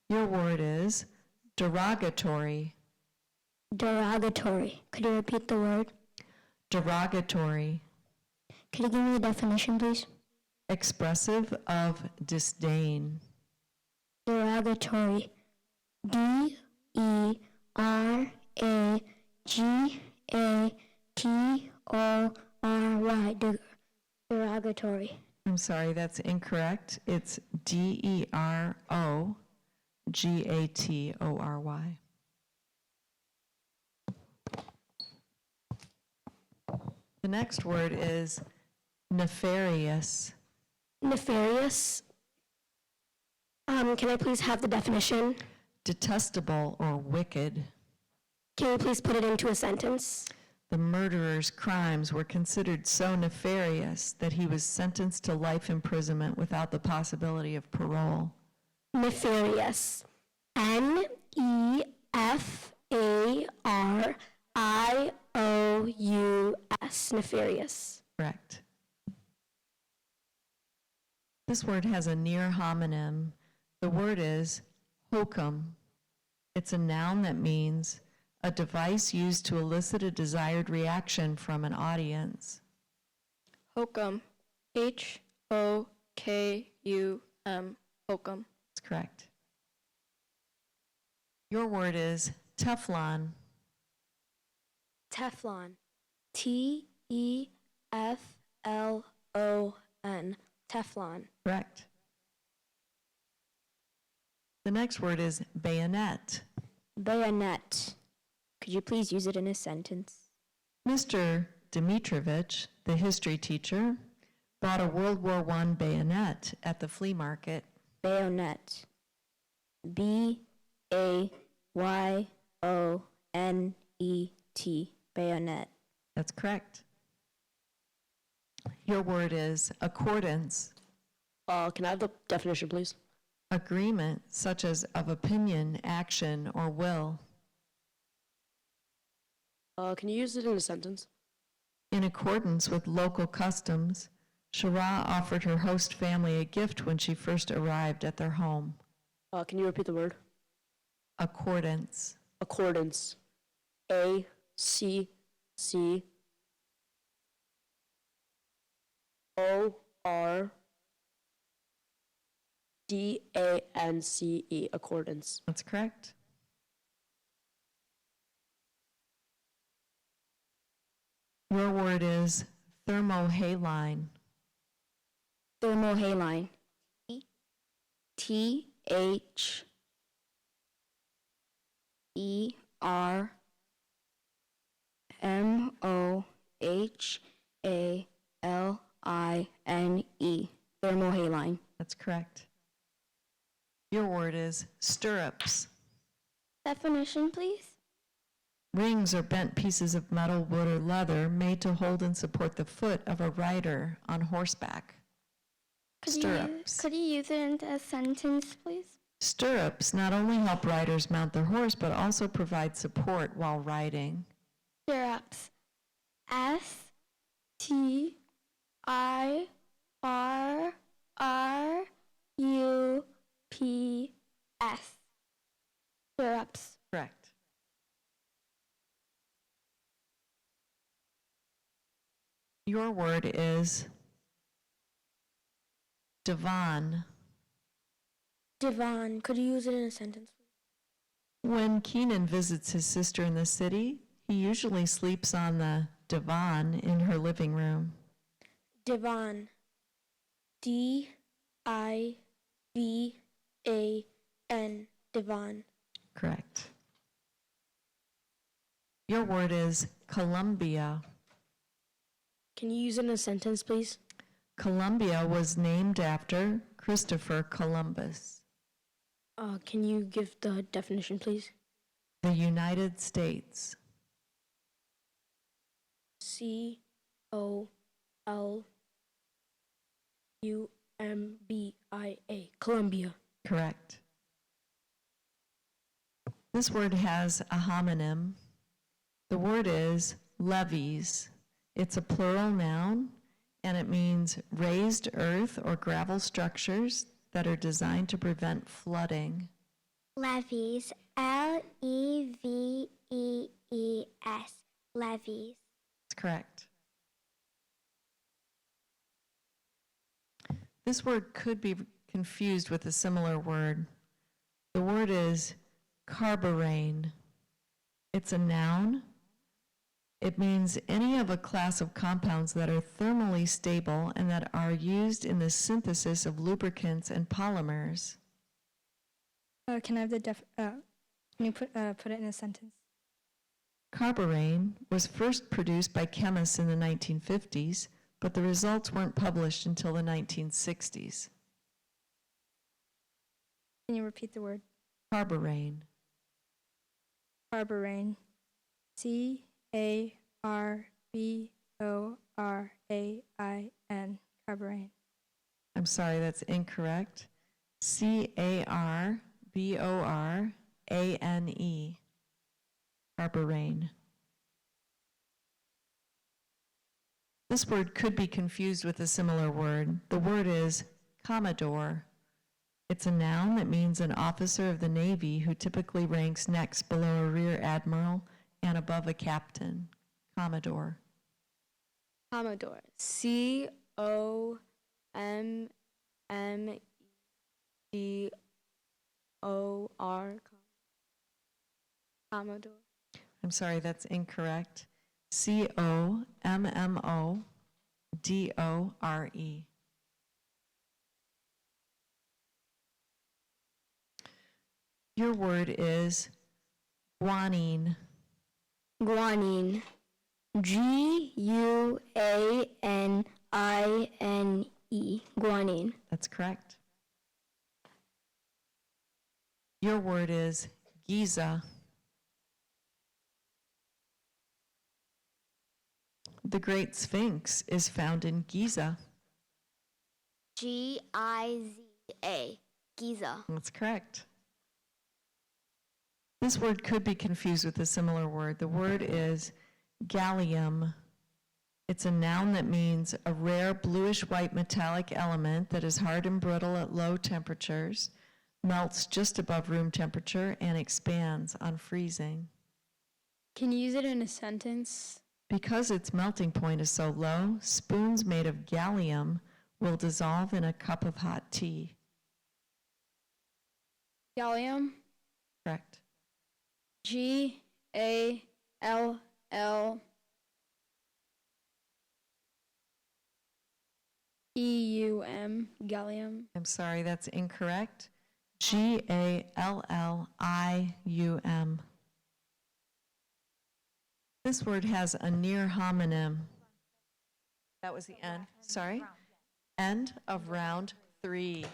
Your word is derogatory. Derogatory. Could you repeat the word? Derogatory. Could you give me the definition, please? Expressive of disdain. Derogatory. D-E-R-A-G-A-T-O-R-Y. Derogatory. I'm sorry, that's incorrect. It's D-E-R-O-G-A-T-O-R-Y. The next word is nefarious. Nefarious. Can I please have the definition? Detestable or wicked. Can you please put it into a sentence? The murderer's crimes were considered so nefarious that he was sentenced to life imprisonment without the possibility of parole. Nefarious. N-E-F-A-R-I-O-U-S. Nefarious. Correct. This word has a near homonym. The word is hokum. It's a noun that means a device used to elicit a desired reaction from an audience. Hokum. H-O-K-U-M. Hokum. That's correct. Your word is Teflon. Teflon. T-E-F-L-O-N. Teflon. Correct. The next word is bayonet. Bayonet. Could you please use it in a sentence? Mr. Dimitrovich, the history teacher, bought a World War I bayonet at the flea market. Bayonet. B-A-Y-O-N-E-T. Bayonet. That's correct. Your word is accordance. Can I have the definition, please? Agreement, such as of opinion, action, or will. Can you use it in a sentence? In accordance with local customs, Shara offered her host family a gift when she first arrived at their home. Can you repeat the word? Accordance. Accordance. A-C-C-O-R-D-A-N-C-E. Accordance. That's correct. Your word is thermohaline. Thermohaline. T-H-E-R-M-O-H-A-L-I-N-E. Thermohaline. That's correct. Your word is stirrups. Definition, please. Rings are bent pieces of metal, wood, or leather made to hold and support the foot of a rider on horseback. Stirrups. Could you use it in a sentence, please? Stirrups not only help riders mount their horse, but also provide support while riding. Stirrups. S-T-I-R-R-U-P-S. Stirrups. Correct. Your word is divan. Divan. Could you use it in a sentence? When Keenan visits his sister in the city, he usually sleeps on the divan in her living room. Divan. D-I-V-A-N. Divan. Correct. Your word is Columbia. Can you use it in a sentence, please? Columbia was named after Christopher Columbus. Can you give the definition, please? The United States. Columbia. Columbia. Correct. This word has a homonym. The word is levees. It's a plural noun, and it means raised earth or gravel structures that are designed to prevent flooding. Levees. Levees. Levees. That's correct. This word could be confused with a similar word. The word is carborane. It's a noun. It means any of a class of compounds that are thermally stable and that are used in the synthesis of lubricants and polymers. Can I have the can you put it in a sentence? Carborane was first produced by chemists in the 1950s, but the results weren't published until the 1960s. Can you repeat the word? Carborane. Carborane. Carborain. Carborane. I'm sorry, that's incorrect. Carborane. Carborane. This word could be confused with a similar word. The word is commodore. It's a noun that means an officer of the Navy who typically ranks next below a rear admiral and above a captain. Commodore. Commodore. C-O-M-M-E-D-O-R. Commodore. I'm sorry, that's incorrect. C-O-M-M-O-D-O-R-E. Your word is guanine. Guanine. Guanine. Guanine. That's correct. Your word is Giza. The Great Sphinx is found in Giza. Giza. Giza. That's correct. This word could be confused with a similar word. The word is gallium. It's a noun that means a rare bluish-white metallic element that is hard and brittle at low temperatures, melts just above room temperature, and expands on freezing. Can you use it in a sentence? Because its melting point is so low, spoons made of gallium will dissolve in a cup of hot tea. Gallium. Correct. G-A-L-L-E-U-M. Gallium. I'm sorry, that's incorrect. G-A-L-L-I-U-M. This word has a near homonym. That was the end. Sorry? End of round 3.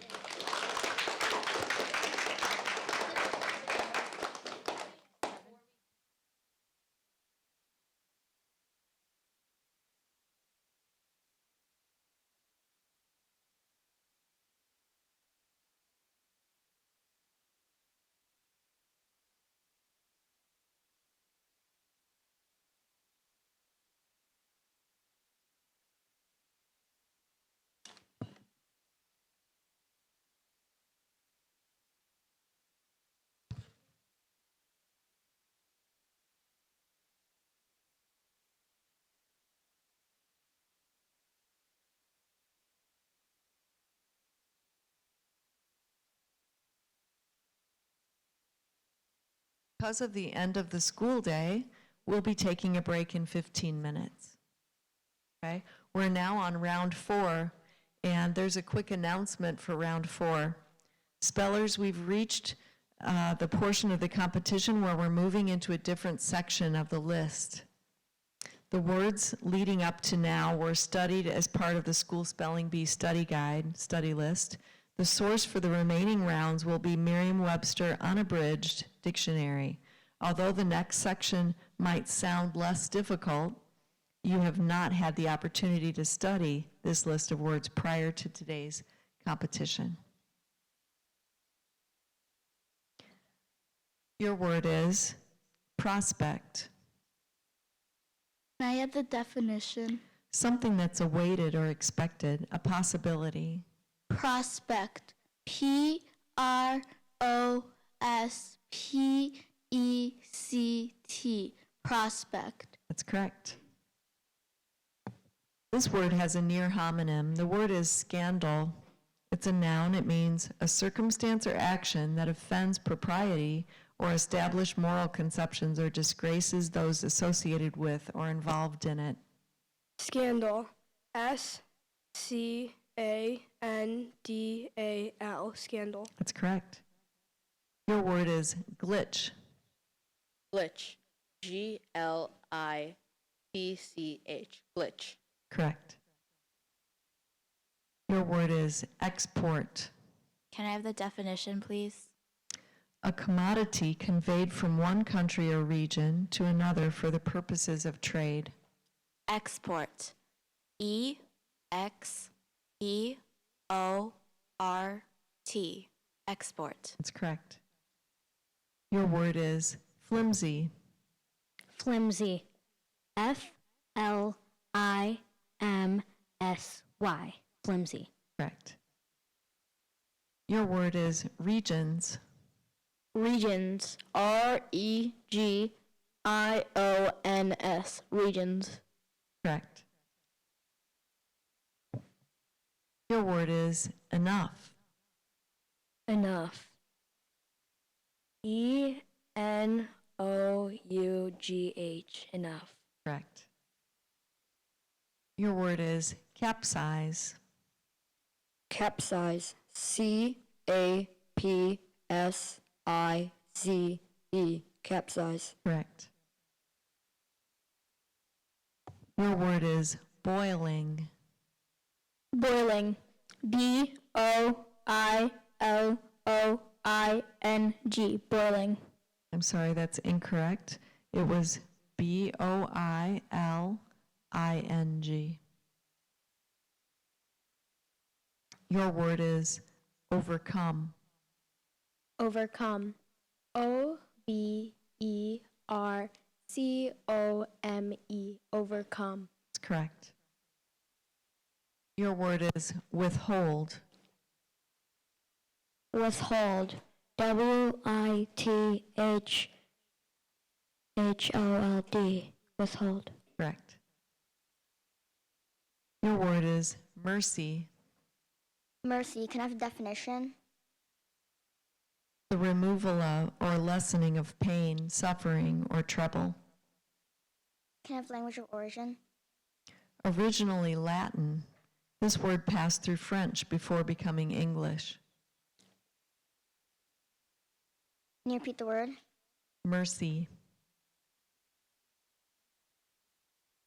Because of the end of the school day, we'll be taking a break in 15 minutes. Okay? We're now on round 4, and there's a quick announcement for round 4. Spellers, we've reached the portion of the competition where we're moving into a different section of the list. The words leading up to now were studied as part of the School Spelling Bee study guide, study list. The source for the remaining rounds will be Merriam-Webster Unabridged Dictionary. Although the next section might sound less difficult, you have not had the opportunity to study this list of words prior to today's competition. Your word is prospect. Can I have the definition? Something that's awaited or expected, a possibility. Prospect. Prospect. Prospect. That's correct. This word has a near homonym. The word is scandal. It's a noun. It means a circumstance or action that offends propriety or established moral conceptions or disgraces those associated with or involved in it. Scandal. S-C-A-N-D-A-L. Scandal. That's correct. Your word is glitch. Glitch. G-L-I-T-C-H. Glitch. Correct. Your word is export. Can I have the definition, please? A commodity conveyed from one country or region to another for the purposes of trade. Export. E-X-E-O-R-T. Export. That's correct. Your word is flimsy. Flimsy. F-L-I-M-S-Y. Flimsy. Correct. Your word is regions. Regions. R-E-G-I-O-N-S. Regions. Correct. Your word is enough. Enough. E-N-O-U-G-H. Enough. Correct. Your word is capsize. Capsize. C-A-P-S-I-Z-E. Capsize. Correct. Your word is boiling. Boiling. B-O-I-L-O-I-N-G. Boiling. I'm sorry, that's incorrect. It was B-O-I-L-I-N-G. Your word is overcome. Overcome. O-V-E-R-C-O-M-E. Overcome. That's correct. Your word is withhold. Withhold. W-I-T-H-H-O-L-D. Withhold. Correct. Your word is mercy. Mercy. Can I have a definition? The removal of or lessening of pain, suffering, or trouble. Can I have language of origin? Originally Latin, this word passed through French before becoming English. Can you repeat the word? Mercy.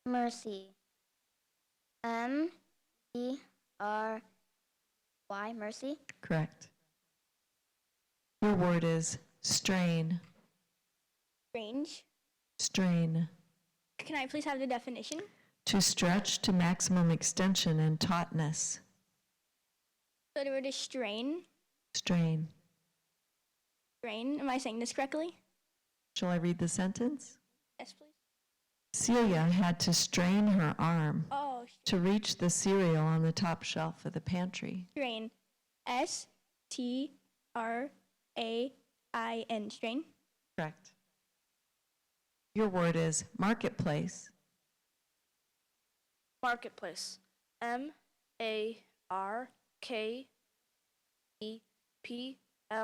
Mercy. M-E-R-Y. Mercy. Correct. Your word is strain. Range. Strain. Can I please have the definition? To stretch to maximum extension and tautness. So the word is strain. Strain. Strain. Am I saying this correctly? Shall I read the sentence? Yes, please. Celia had to strain her arm Oh, to reach the cereal on the top shelf of the pantry. strain. S-T-R-A-I-N. Strain. Correct. Your word is marketplace. Marketplace.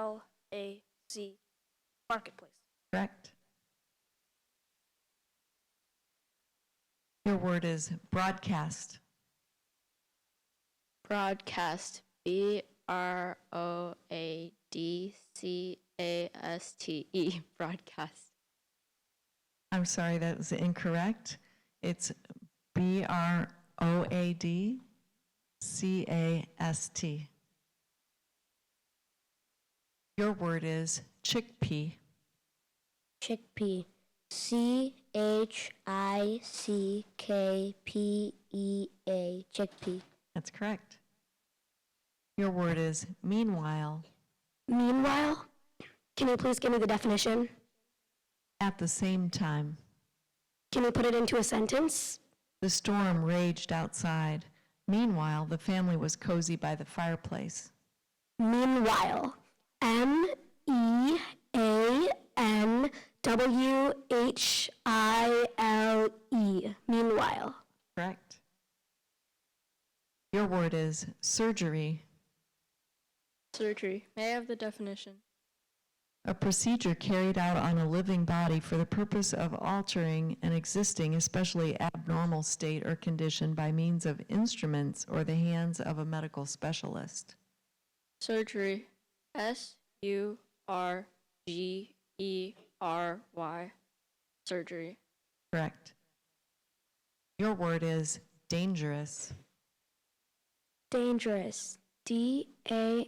M-A-R-K-E-P-L-A-C. Marketplace. Correct. Your word is broadcast. Broadcast. B-R-O-A-D-C-A-S-T-E. Broadcast. I'm sorry, that was incorrect. It's B-R-O-A-D-C-A-S-T. Your word is chickpea. Chickpea. CHICKPEA. Chickpea. That's correct. Your word is meanwhile. Meanwhile, can you please give me the definition? At the same time. Can you put it into a sentence? The storm raged outside. Meanwhile, the family was cozy by the fireplace. Meanwhile. MEANWHILE. Meanwhile. Correct. Your word is surgery. Surgery. May I have the definition? A procedure carried out on a living body for the purpose of altering an existing, especially abnormal state or condition by means of instruments or the hands of a medical specialist. Surgery. SURGERY. Surgery. Correct. Your word is dangerous. Dangerous. DANGEROUS.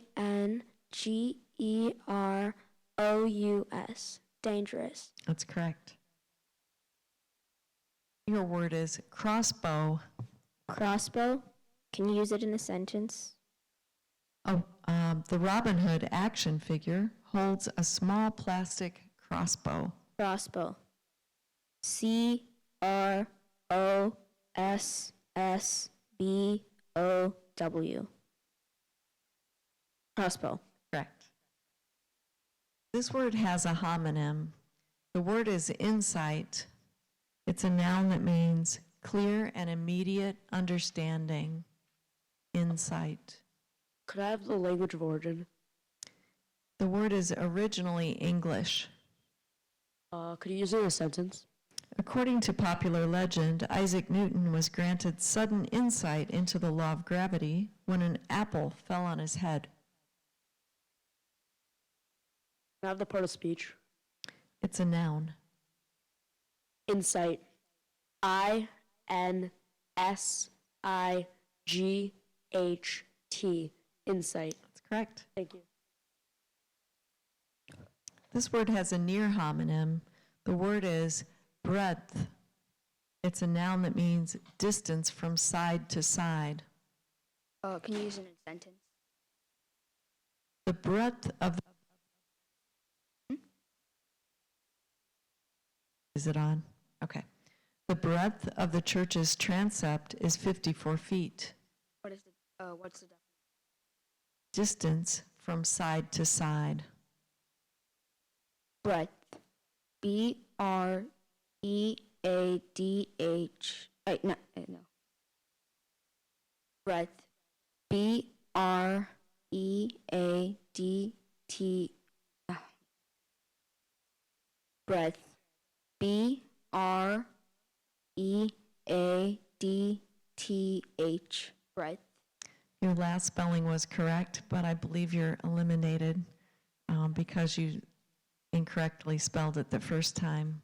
Dangerous. That's correct. Your word is crossbow. Crossbow. Can you use it in a sentence? Oh, the Robin Hood action figure holds a small plastic crossbow. Crossbow. CROSSBOW. Crossbow. Correct. This word has a homonym. The word is insight. It's a noun that means clear and immediate understanding. Insight. Could I have the language of origin? The word is originally English. Could you use it in a sentence? According to popular legend, Isaac Newton was granted sudden insight into the law of gravity when an apple fell on his head. Can I have the part of speech? It's a noun. Insight. INSIGHT. Insight. That's correct. Thank you. This word has a near homonym. The word is breadth. It's a noun that means distance from side to side. Can you use it in a sentence? The breadth of the... Is it on? Okay. The breadth of the church's transept is 54 feet. What's the definition? Distance from side to side. Breadth. BREADH. No. Breadth. BREADT. Breadth. BREADTH. Breadth. Your last spelling was correct, but I believe you're eliminated because you incorrectly spelled it the first time.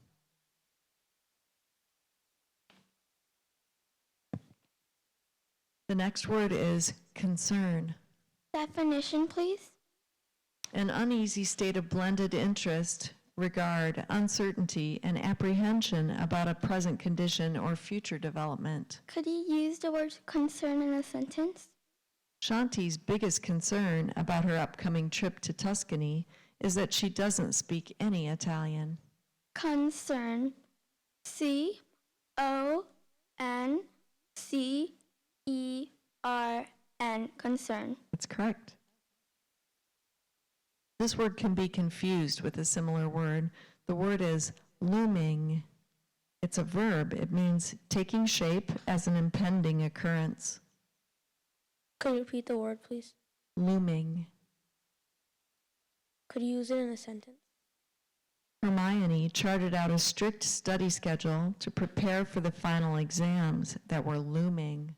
The next word is concern. Definition, please. An uneasy state of blended interest, regard, uncertainty, and apprehension about a present condition or future development. Could you use the word concern in a sentence? Shanti's biggest concern about her upcoming trip to Tuscany is that she doesn't speak any Italian. Concern. CONCERN. Concern. That's correct. This word can be confused with a similar word. The word is looming. It's a verb. It means taking shape as an impending occurrence. Could you repeat the word, please? Looming. Could you use it in a sentence? Hermione charted out a strict study schedule to prepare for the final exams that were looming.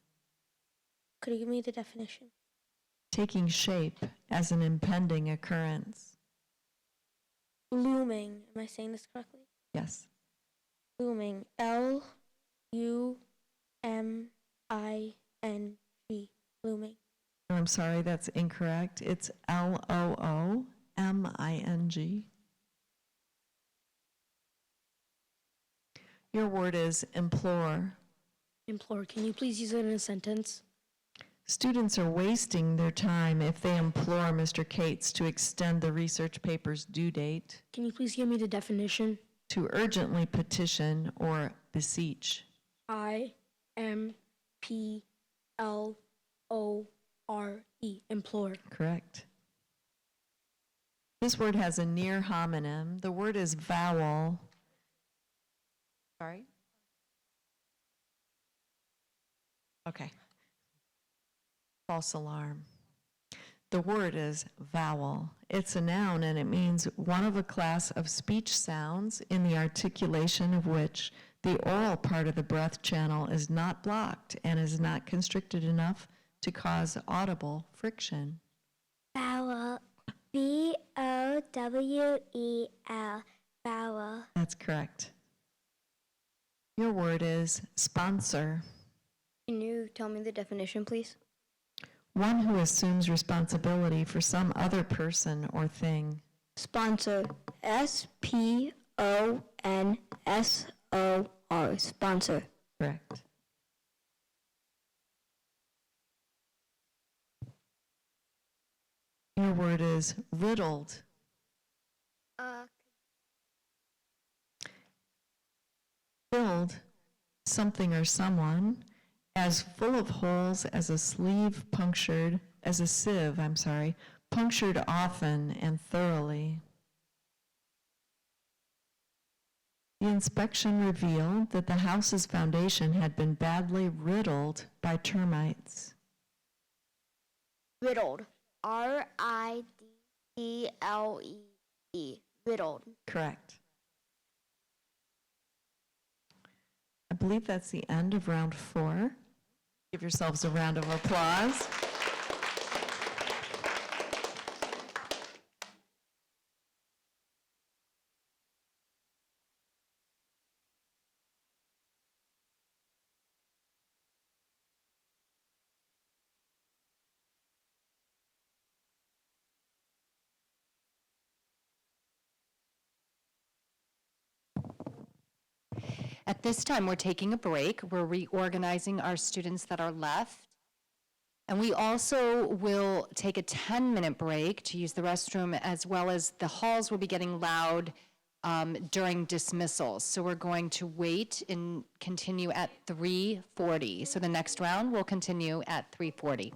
Could you give me the definition? Taking shape as an impending occurrence. Looming. Am I saying this correctly? Yes. Looming. LUMING. Looming. I'm sorry, that's incorrect. It's M-I-N-G. Your word is implore. Implore. Can you please use it in a sentence? Students are wasting their time if they implore Mr. Cates to extend the research paper's due date, Can you please give me the definition? to urgently petition or beseech. I-M-P-L-O-R-E. Implore. Correct. This word has a near homonym. The word is vowel. Sorry? Okay. False alarm. The word is vowel. It's a noun and it means one of a class of speech sounds in the articulation of which the oral part of the breath channel is not blocked and is not constricted enough to cause audible friction. Vowel. V-O-W-E-L. Vowel. That's correct. Your word is sponsor. Can you tell me the definition, please? One who assumes responsibility for some other person or thing. Sponsor. S-P-O-N-S-O-R. Sponsor. Correct. Your word is riddled. Filled, something or someone, as full of holes as a sleeve punctured, as a sieve, punctured often and thoroughly. The inspection revealed that the house's foundation had been badly riddled by termites. Riddled. R-I-D-D-L-E-D. Riddled. Correct. I believe that's the end of round 4. Give yourselves a round of applause. At this time, we're taking a break. We're reorganizing our students that are left. And we also will take a 10-minute break to use the restroom, as well as the halls will be getting loud during dismissals. So we're going to wait and continue at 3:40. So the next round will continue at 3:40.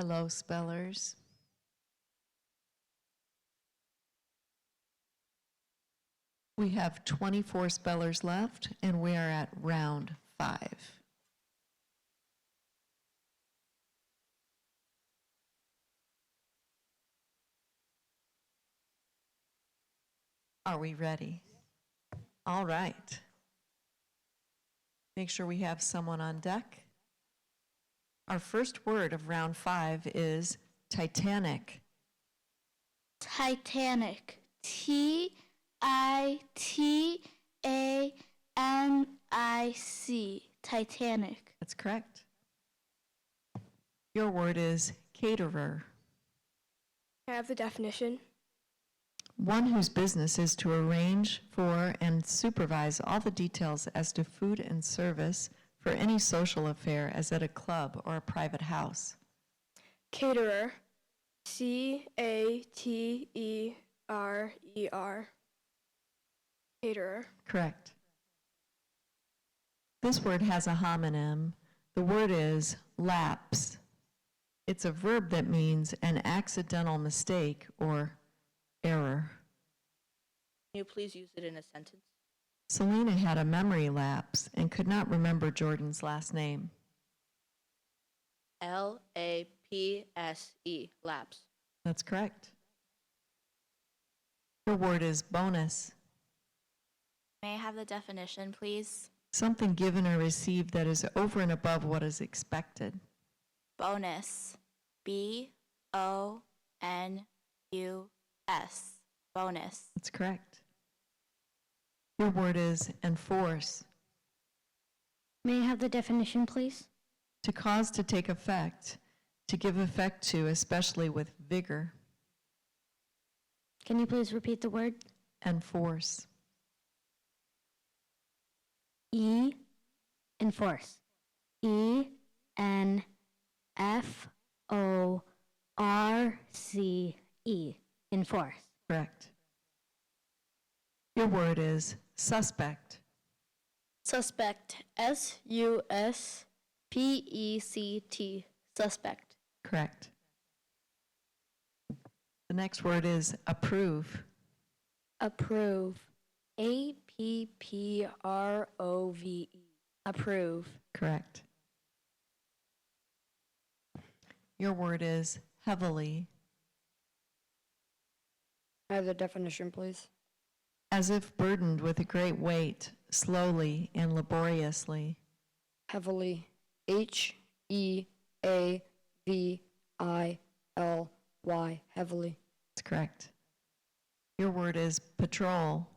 Hello, spellers. We have 24 spellers left, and we are at round 5. Are we ready? All right. Make sure we have someone on deck. Our first word of round 5 is Titanic. Titanic. Titanic. Titanic. That's correct. Your word is caterer. Can I have the definition? One whose business is to arrange for and supervise all the details as to food and service for any social affair as at a club or a private house. Caterer. Caterer. Caterer. Correct. This word has a homonym. The word is lapse. It's a verb that means an accidental mistake or error. Can you please use it in a sentence? Selena had a memory lapse and could not remember Jordan's last name. Lapse. Lapse. That's correct. Your word is bonus. May I have the definition, please? Something given or received that is over and above what is expected. Bonus. B-O-N-U-S. Bonus. That's correct. Your word is enforce. May I have the definition, please? To cause to take effect, to give effect to, especially with vigor. Can you please repeat the word? Enforce. Enforce. E-N-F-O-R-C-E. Enforce. Correct. Your word is suspect. Suspect. S-U-S-P-E-C-T. Suspect. Correct. The next word is approve. Approve. A-P-P-R-O-V-E. Approve. Correct. Your word is heavily. I have the definition, please. As if burdened with a great weight, slowly and laboriously. Heavily. H-E-A-V-I-L-Y. Heavily. That's correct. Your word is patrol.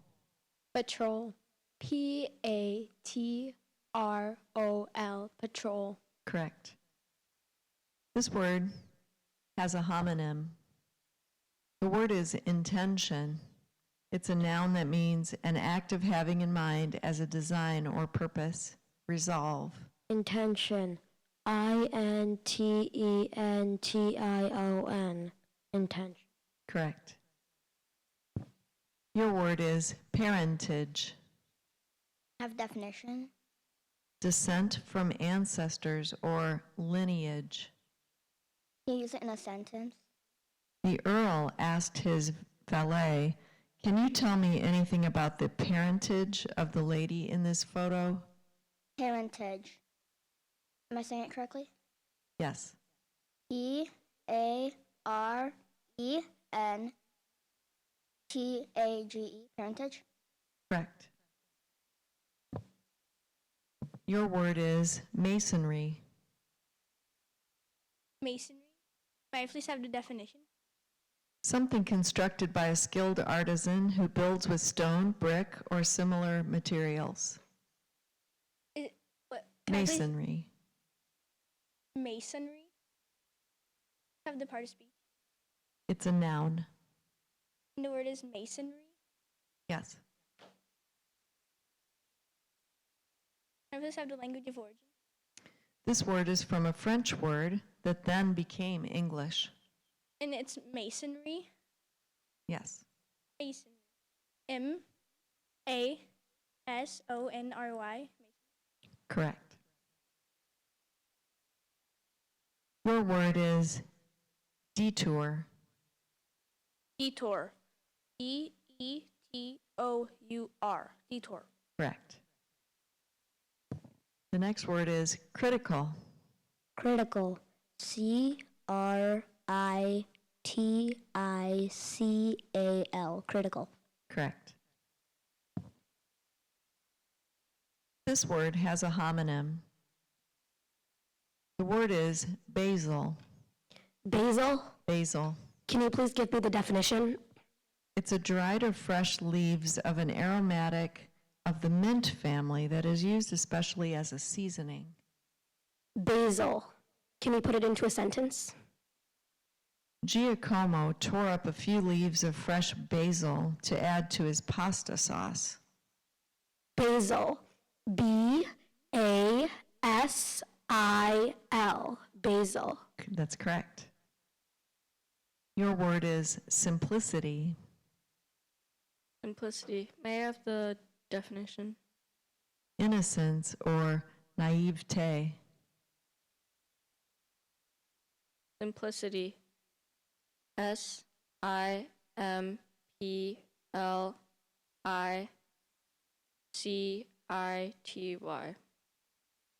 Patrol. P-A-T-R-O-L. Patrol. Correct. This word has a homonym. The word is intention. It's a noun that means an act of having in mind as a design or purpose. Resolve. Intention. I-N-T-E-N-T-I-O-N. Intention. Correct. Your word is parentage. Have definition. Descent from ancestors or lineage. Can you use it in a sentence? The Earl asked his valet, "Can you tell me anything about the parentage of the lady in this photo?" Parentage. Am I saying it correctly? Yes. P-A-R-E-N-T-A-G-E. Parentage. Correct. Your word is masonry. Masonry. May I please have the definition? Something constructed by a skilled artisan who builds with stone, brick, or similar materials. Masonry. Masonry. Have the part of speech. It's a noun. And the word is masonry. Yes. Can I please have the language of origin? This word is from a French word that then became English. And it's masonry. Yes. Masonry. M-A-S-O-N-R-Y. Correct. Your word is Detour. Detour. D-E-T-O-U-R. Detour. Correct. The next word is critical. Critical. C-R-I-T-I-C-A-L. Critical. Correct. This word has a homonym. The word is basil. Basil? Basil. Can you please give me the definition? It's a dried or fresh leaves of an aromatic of the mint family that is used especially as a seasoning. Basil. Can you put it into a sentence? Giacomo tore up a few leaves of fresh basil to add to his pasta sauce. Basil. B-A-S-I-L. Basil. That's correct. Your word is simplicity. Simplicity. May I have the definition? Innocence or naivete. Simplicity. S-I-M-P-L-I-C-I-T-Y.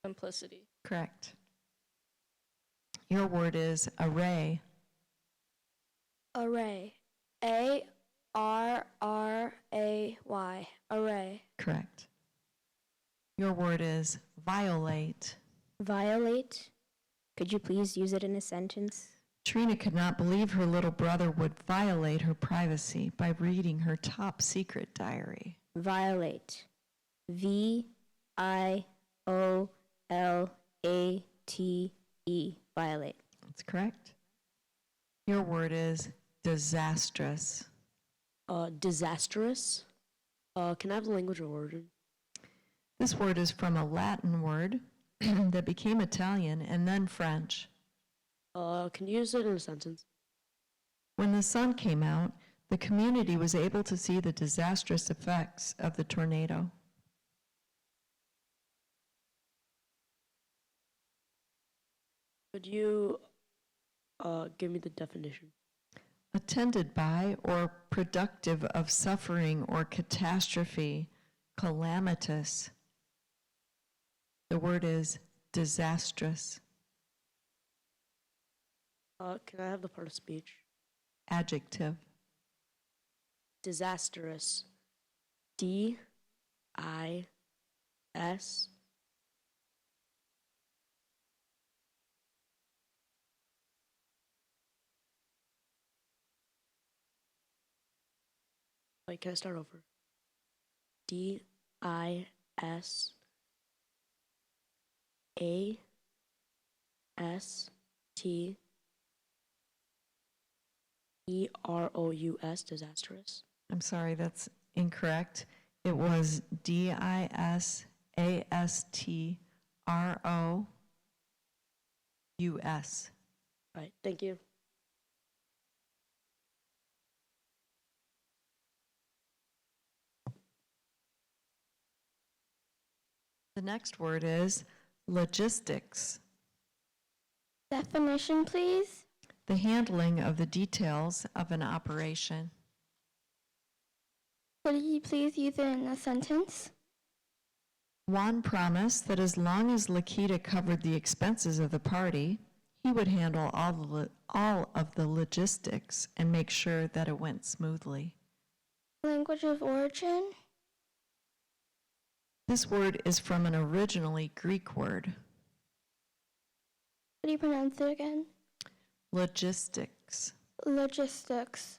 Simplicity. Correct. Your word is array. Array. A-R-R-A-Y. Array. Correct. Your word is violate. Violate. Could you please use it in a sentence? Trina could not believe her little brother would violate her privacy by reading her top secret diary. Violate. V-I-O-L-A-T-E. Violate. That's correct. Your word is disastrous. Disastrous. Can I have the language of origin? This word is from a Latin word that became Italian and then French. Can you use it in a sentence? When the sun came out, the community was able to see the disastrous effects of the tornado. Could you give me the definition? Attended by or productive of suffering or catastrophe, calamitous. The word is disastrous. Can I have the part of speech? Adjective. Disastrous. D-I-S. Wait, can I start over? D-I-S. A-S-T. E-R-O-U-S, disastrous. I'm sorry, that's incorrect. It was D-I-S-A-S-T-R-O-U-S. Right, thank you. The next word is logistics. Definition, please. The handling of the details of an operation. Could you please use it in a sentence? Juan promised that as long as Lakita covered the expenses of the party, he would handle all of the logistics and make sure that it went smoothly. Language of origin? This word is from an originally Greek word. Could you pronounce it again? Logistics. Logistics.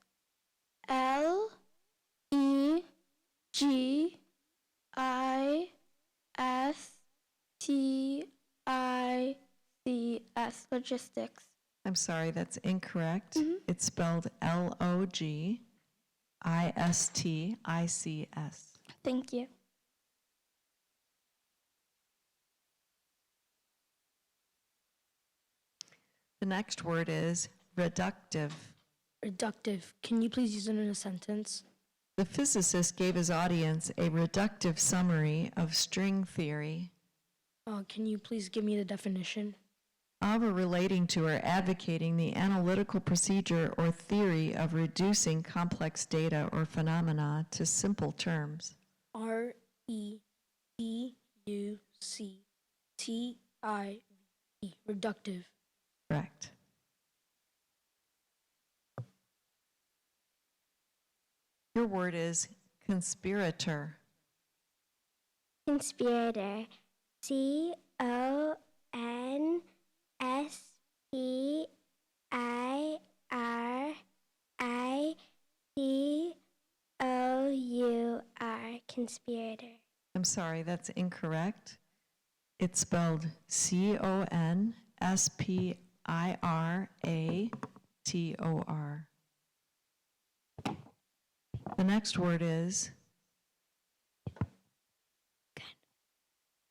L-E-G-I-S-T-I-C-S. Logistics. I'm sorry, that's incorrect. It's spelled L-O-G-I-S-T-I-C-S. Thank you. The next word is reductive. Reductive. Can you please use it in a sentence? The physicist gave his audience a reductive summary of string theory. Can you please give me the definition? of or relating to or advocating the analytical procedure or theory of reducing complex data or phenomena to simple terms. REDUCTIVE. Reductive. Correct. Your word is conspirator. Conspirator. CONSPIRITOUR. Conspirator. I'm sorry, that's incorrect. It's spelled CONSPIRATOR. The next word is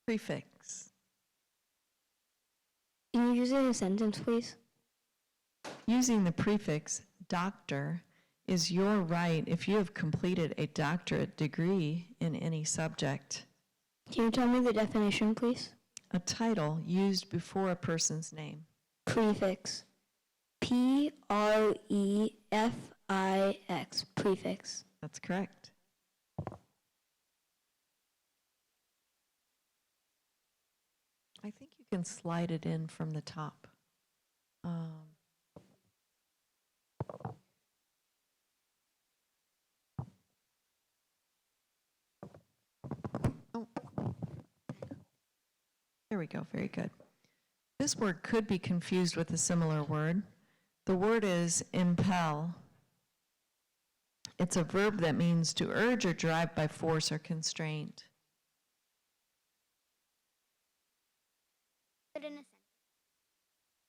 prefix. Can you use it in a sentence, please? Using the prefix doctor is your right if you have completed a doctorate degree in any subject. Can you tell me the definition, please? A title used before a person's name. Prefix. PREFIX. Prefix. That's correct. I think you can slide it in from the top. Oh. There we go, very good. This word could be confused with a similar word. The word is impel. It's a verb that means to urge or drive by force or constraint.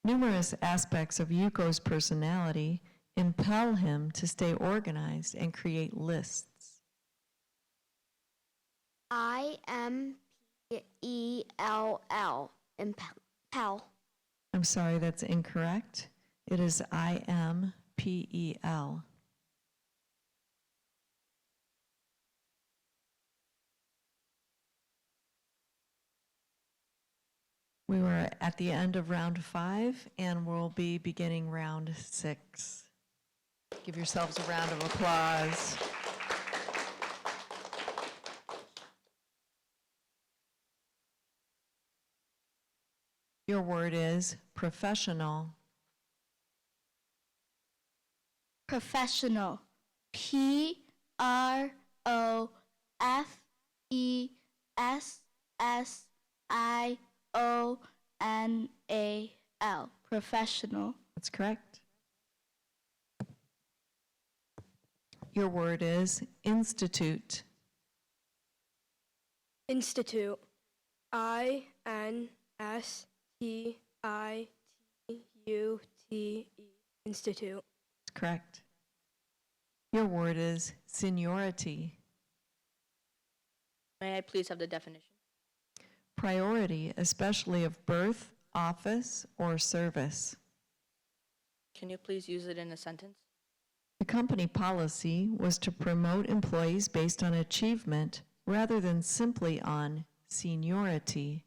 Numerous aspects of Yuko's personality impel him to stay organized and create lists. IMPELL. Impel. I'm sorry, that's incorrect. It is IMPEL. We were at the end of round 5, and we'll be beginning round 6. Give yourselves a round of applause. Your word is professional. Professional. PROFESSIONAL. Professional. That's correct. Your word is institute. Institute. INSTITUTE. Institute. That's correct. Your word is seniority. May I please have the definition? Priority, especially of birth, office, or service. Can you please use it in a sentence? The company policy was to promote employees based on achievement rather than simply on seniority.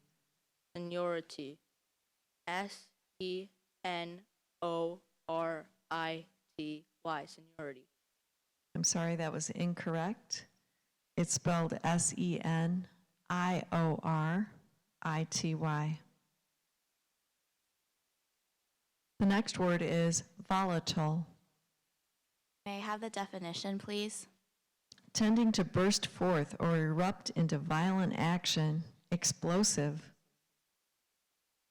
Seniority. SENORITY. Seniority. I'm sorry, that was incorrect. It's spelled SENIORITY. The next word is volatile. May I have the definition, please? Tending to burst forth or erupt into violent action, explosive.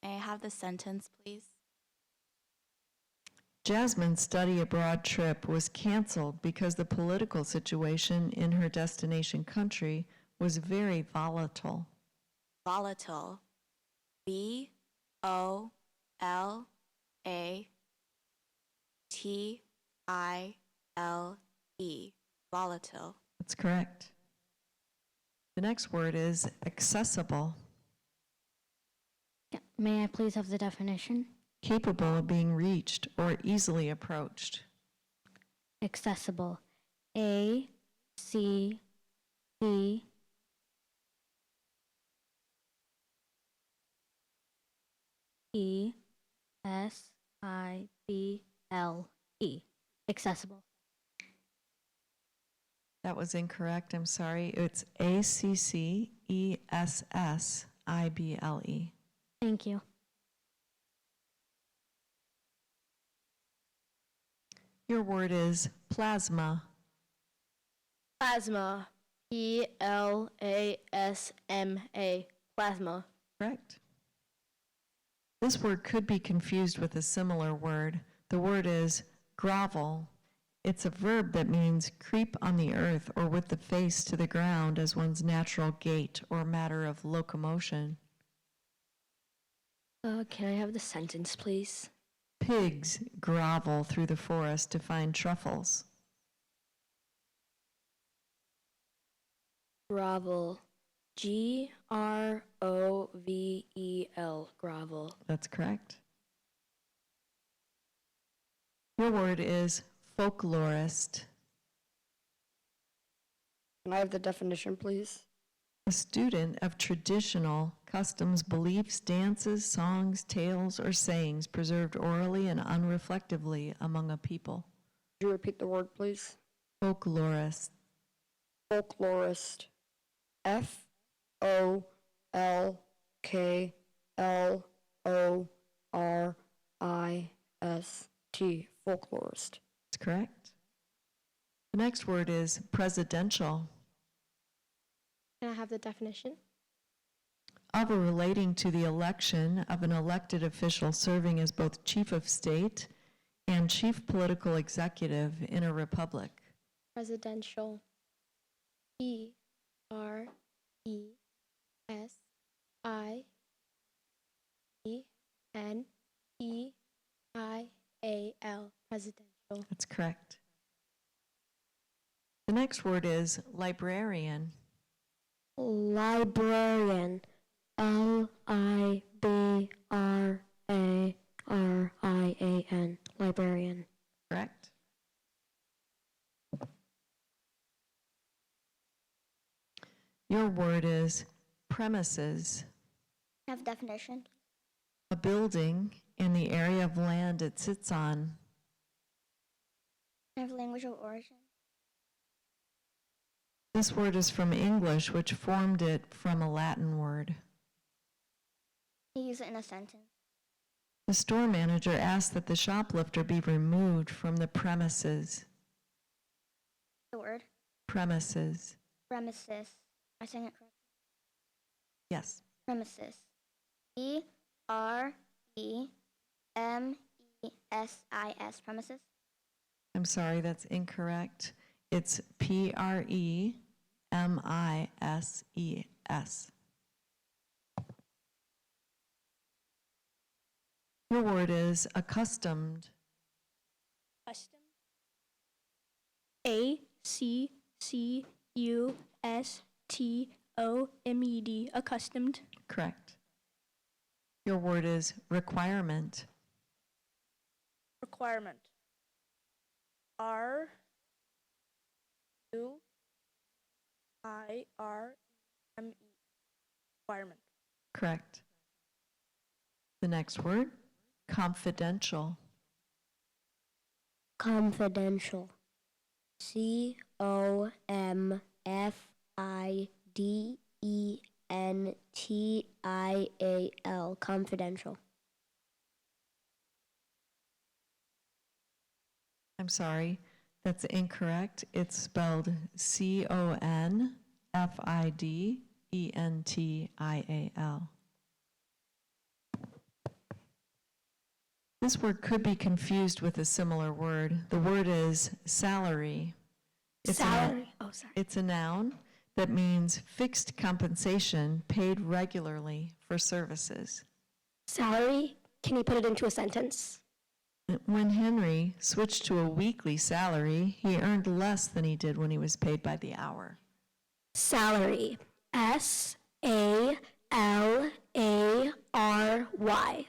May I have the sentence, please? Jasmine's study abroad trip was canceled because the political situation in her destination country was very volatile. Volatile. VOLATILE. Volatile. That's correct. The next word is accessible. May I please have the definition? Capable of being reached or easily approached. Accessible. A C C E Accessible. That was incorrect. I'm sorry. It's ACCESSIBLE. Thank you. Your word is plasma. Plasma. PLASMA. Plasma. Correct. This word could be confused with a similar word. The word is grovel. It's a verb that means creep on the earth or with the face to the ground as one's natural gait or matter of locomotion. Can I have the sentence, please? Pigs grovel through the forest to find truffles. Grovel. GROVEL. Grovel. That's correct. Your word is folklorist. Can I have the definition, please? A student of traditional customs, beliefs, dances, songs, tales, or sayings preserved orally and unreflectively among a people. Could you repeat the word, please? Folklorist. Folklorist. FOLKLORIST. Folklorist. That's correct. The next word is presidential. Can I have the definition? Of or relating to the election of an elected official serving as both chief of state and chief political executive in a republic. Presidential. PRESIDENTEIAL. Presidential. That's correct. The next word is librarian. Librarian. LIBRARIAN. Librarian. Correct. Your word is premises. Have definition. A building and the area of land it sits on. Have language of origin. This word is from English, which formed it from a Latin word. You use it in a sentence. The store manager asked that the shoplifter be removed from the premises. The word. Premises. Premises. Am I saying it correctly? Yes. Premises. PREMESIS. Premises. I'm sorry, that's incorrect. It's PREMISES. Your word is accustomed. Custom. ACCUSTOMED. Accustomed. Correct. Your word is requirement. Requirement. RUIREMENT. Requirement. Correct. The next word, confidential. Confidential. CONFIDENTIAL. Confidential. I'm sorry, that's incorrect. It's spelled CONFIDENTIAL. This word could be confused with a similar word. The word is salary. Salary. It's a noun that means fixed compensation paid regularly for services. Salary. Can you put it into a sentence? When Henry switched to a weekly salary, he earned less than he did when he was paid by the hour. Salary. SALARY.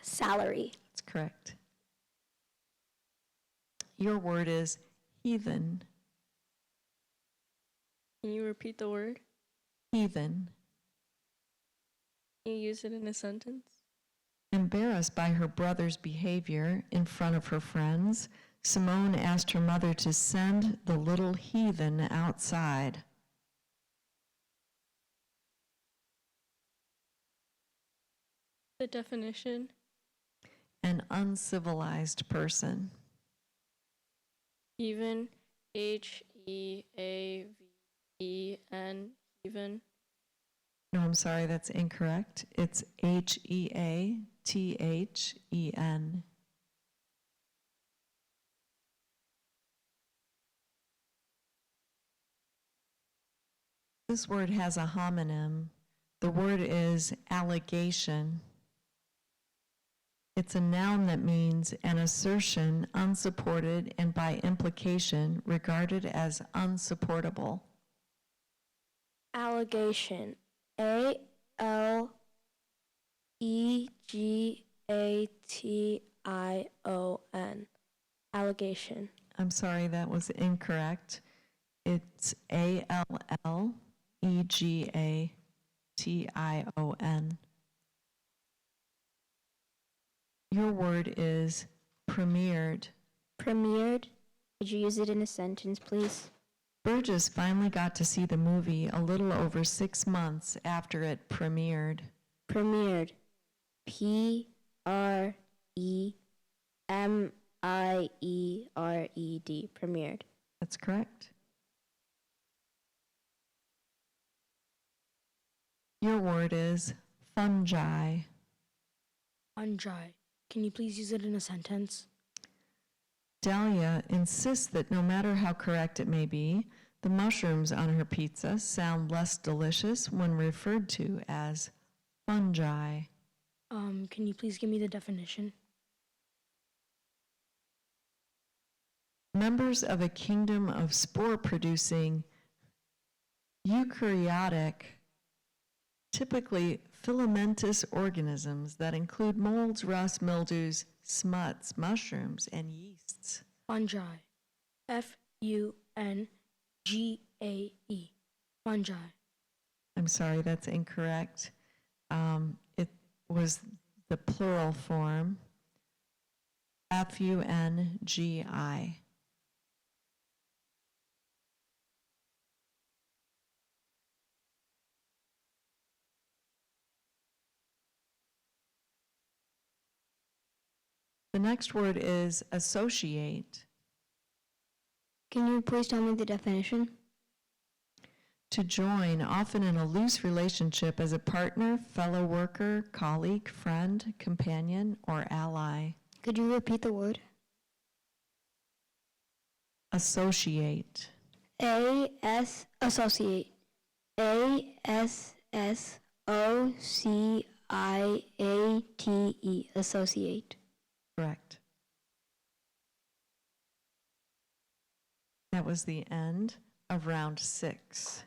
Salary. That's correct. Your word is heathen. Can you repeat the word? Heathen. Can you use it in a sentence? Embarrassed by her brother's behavior in front of her friends, Simone asked her mother to send the little heathen outside. The definition. An uncivilized person. Heathen. Heaven. Heathen. No, I'm sorry, that's incorrect. It's Heathen. This word has a homonym. The word is allegation. It's a noun that means an assertion unsupported and by implication regarded as unsupportable. Allegation. A-L-E-G-A-T-I-O-N. Allegation. I'm sorry, that was incorrect. It's A-L-L-E-G-A-T-I-O-N. Your word is premiered. Premiered. Could you use it in a sentence, please? Burgess finally got to see the movie a little over 6 months after it premiered. Premiered. P-R-E-M-I-E-R-E-D. Premiered. That's correct. Your word is fungi. Fungi. Can you please use it in a sentence? Dahlia insists that no matter how correct it may be, the mushrooms on her pizza sound less delicious when referred to as fungi. Can you please give me the definition? Members of a kingdom of spore-producing eukaryotic, typically filamentous organisms that include molds, rust, mildews, smuts, mushrooms, and yeasts. Fungi. F-U-N-G-A-E. Fungi. I'm sorry, that's incorrect. It was the plural form, F-U-N-G-I. The next word is associate. Can you please tell me the definition? To join, often in a loose relationship as a partner, fellow worker, colleague, friend, companion, or ally. Could you repeat the word? Associate. Associate. A-S-S-O-C-I-A-T-E. Associate. Correct. That was the end of round 6.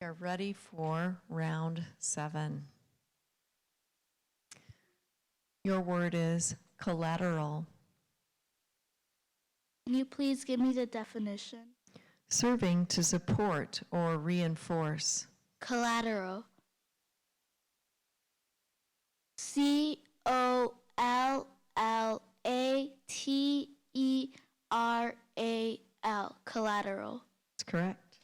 We are ready for round 7. Your word is collateral. Can you please give me the definition? Serving to support or reinforce. Collateral. C-O-L-L-A-T-E-R-A-L. Collateral. That's correct.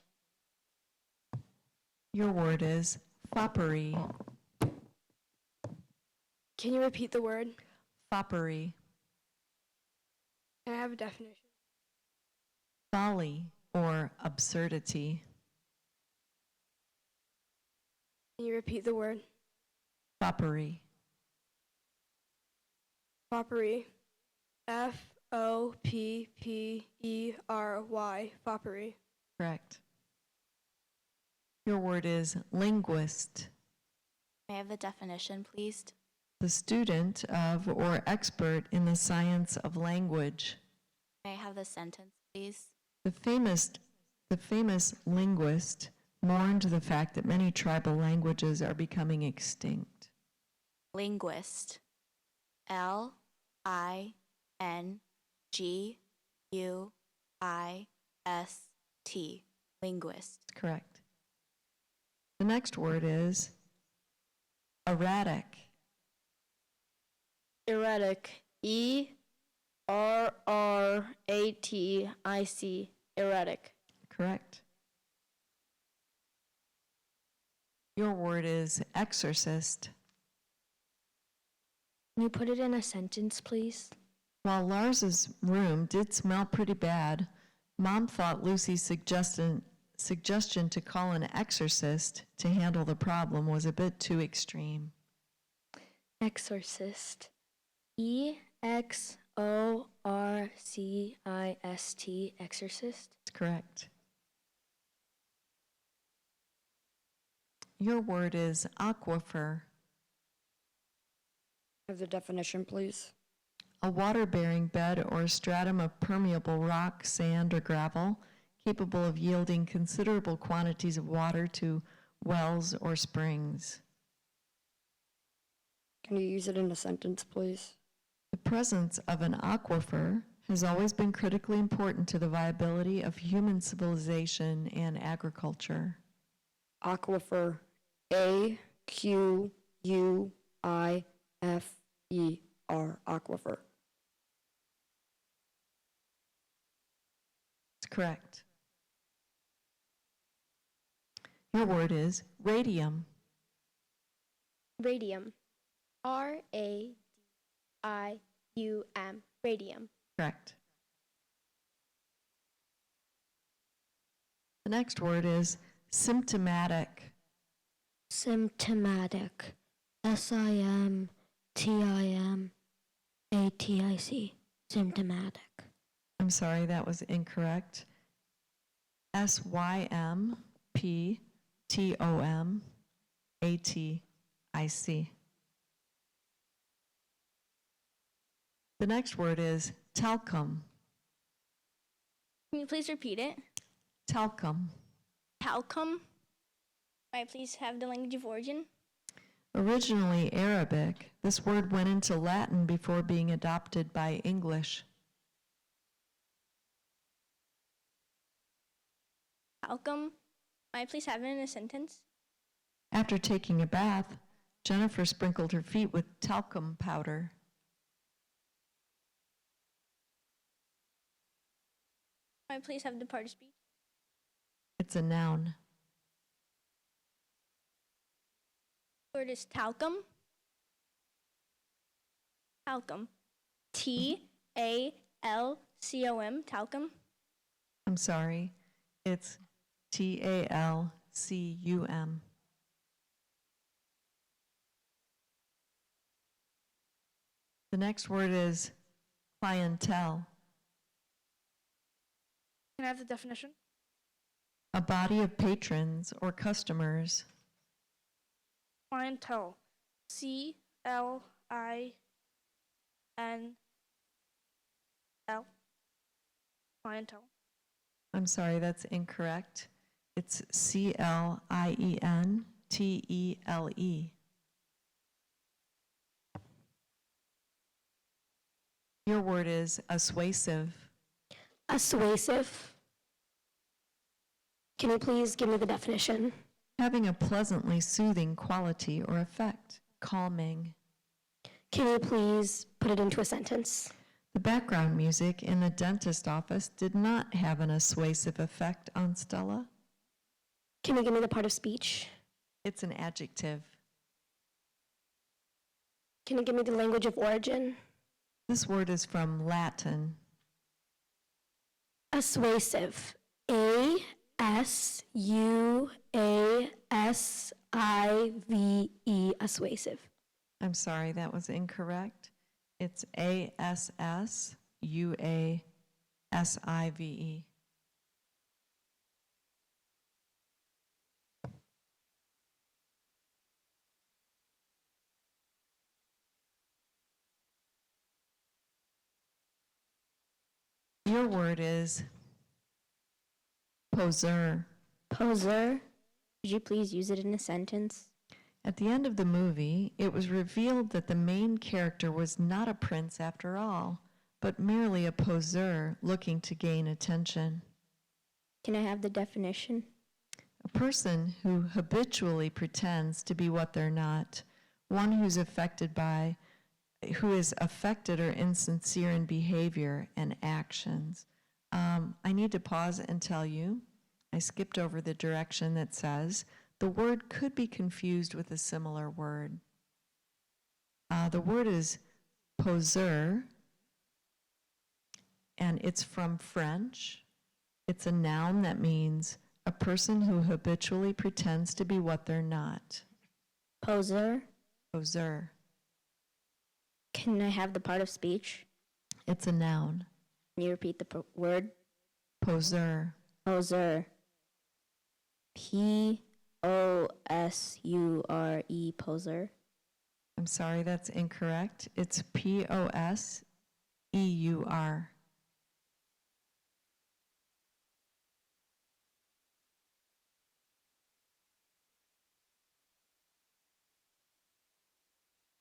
Your word is foppery. Can you repeat the word? Foppery. Can I have a definition? Folly or absurdity. Can you repeat the word? Foppery. Foppery. F-O-P-P-E-R-Y. Foppery. Correct. Your word is linguist. May I have the definition, please? The student of or expert in the science of language. May I have the sentence, please? The famous linguist mourned the fact that many tribal languages are becoming extinct. Linguist. Linguist. Linguist. Correct. The next word is erratic. Erratic. ERRATIC. Erratic. Correct. Your word is exorcist. Can you put it in a sentence, please? While Lars's room did smell pretty bad, Mom thought Lucy's suggestion to call an exorcist to handle the problem was a bit too extreme. Exorcist. EXORCIST. Exorcist. That's correct. Your word is aquifer. Have the definition, please. A water-bearing bed or stratum of permeable rock, sand, or gravel capable of yielding considerable quantities of water to wells or springs. Can you use it in a sentence, please? The presence of an aquifer has always been critically important to the viability of human civilization and agriculture. Aquifer. AQUIFER. Aquifer. That's correct. Your word is radium. Radium. RADIUM. Radium. Correct. The next word is symptomatic. Symptomatic. SIMTIMATIC. Symptomatic. I'm sorry, that was incorrect. SYMPTOMATIC. The next word is talcum. Can you please repeat it? Talcum. Talcum. May I please have the language of origin? Originally Arabic, this word went into Latin before being adopted by English. Talcum. May I please have it in a sentence? After taking a bath, Jennifer sprinkled her feet with talcum powder. May I please have the part of speech? It's a noun. Word is talcum. Talcum. TALCOM. Talcum. I'm sorry, it's TALCUM. The next word is clientele. Can I have the definition? A body of patrons or customers. Clientele. CLINL. Clientele. I'm sorry, that's incorrect. It's CLIENTELE. Your word is assuasive. Assuasive. Can you please give me the definition? Having a pleasantly soothing quality or effect, calming. Can you please put it into a sentence? The background music in the dentist office did not have an assuasive effect on Stella. Can you give me the part of speech? It's an adjective. Can you give me the language of origin? This word is from Latin. Assuasive. ASUASIVE. Assuasive. I'm sorry, that was incorrect. It's ASSUASIVE. Your word is poseur. Poseur. Could you please use it in a sentence? At the end of the movie, it was revealed that the main character was not a prince after all, but merely a poseur looking to gain attention. Can I have the definition? A person who habitually pretends to be what they're not, one who is affected or insincere in behavior and actions. I need to pause and tell you, I skipped over the direction that says the word could be confused with a similar word. The word is poseur, and it's from French. It's a noun that means a person who habitually pretends to be what they're not. Poseur. Poseur. Can I have the part of speech? It's a noun. Can you repeat the word? Poseur. Poseur. P-O-S-U-R-E, poseur. I'm sorry, that's incorrect. It's P-O-S-E-U-R.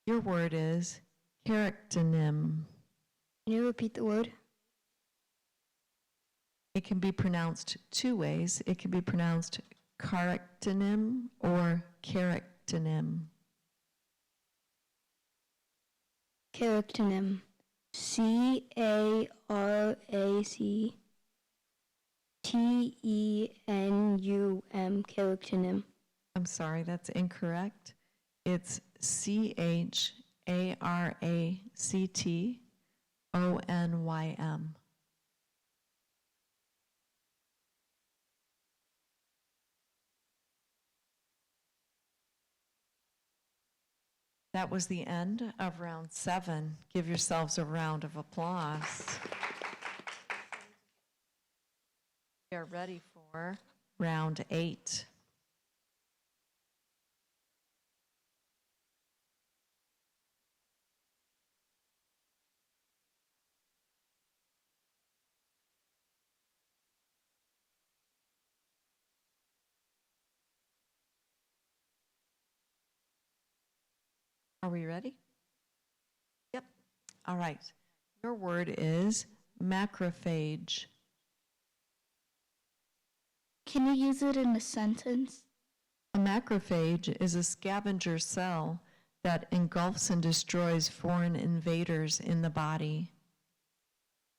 Your word is charactonym. Can you repeat the word? It can be pronounced two ways. It can be pronounced charactonym or charactonym. Charactonym. C-A-R-A-C-T-E-N-U-M. Charactonym. I'm sorry, that's incorrect. It's C-H-A-R-A-C-T-O-N-Y-M. That was the end of round 7. Give yourselves a round of applause. We are ready for round 8. Are we ready? Yep. All right. Your word is macrophage. Can you use it in a sentence? A macrophage is a scavenger cell that engulfs and destroys foreign invaders in the body.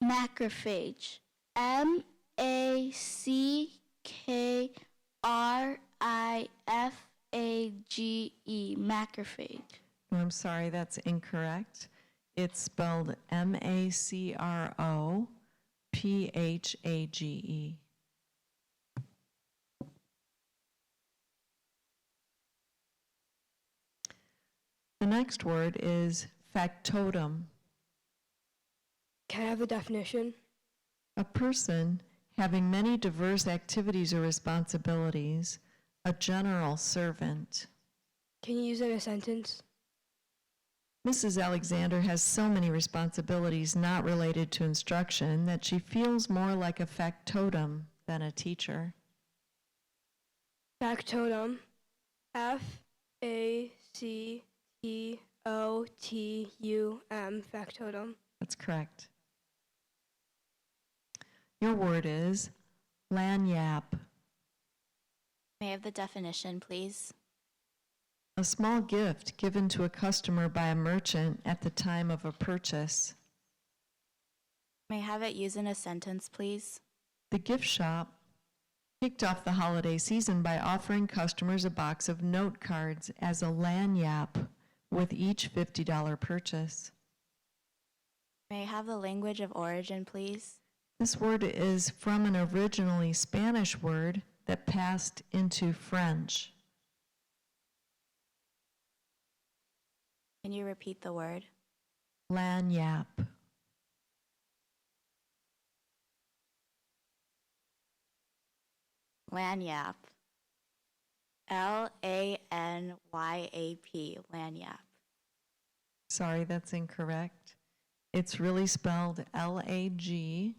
Macrophage. M-A-C-K-R-I-F-A-G-E. Macrophage. No, I'm sorry, that's incorrect. It's spelled M-A-C-R-O-P-H-A-G-E. The next word is factotum. Can I have the definition? A person having many diverse activities or responsibilities, a general servant. Can you use it in a sentence? Mrs. Alexander has so many responsibilities not related to instruction that she feels more like a factotum than a teacher. Factotum. F-A-C-T-O-T-U-M. Factotum. That's correct. Your word is lanyap. May I have the definition, please? A small gift given to a customer by a merchant at the time of a purchase. May I have it used in a sentence, please? The gift shop kicked off the holiday season by offering customers a box of note cards as a lanyap with each $50 purchase. May I have the language of origin, please? This word is from an originally Spanish word that passed into French. Can you repeat the word? Lanyap. Lanyap. L-A-N-Y-A-P. Lanyap. Sorry, that's incorrect. It's really spelled L-A-G-N-I-A-P-P-E.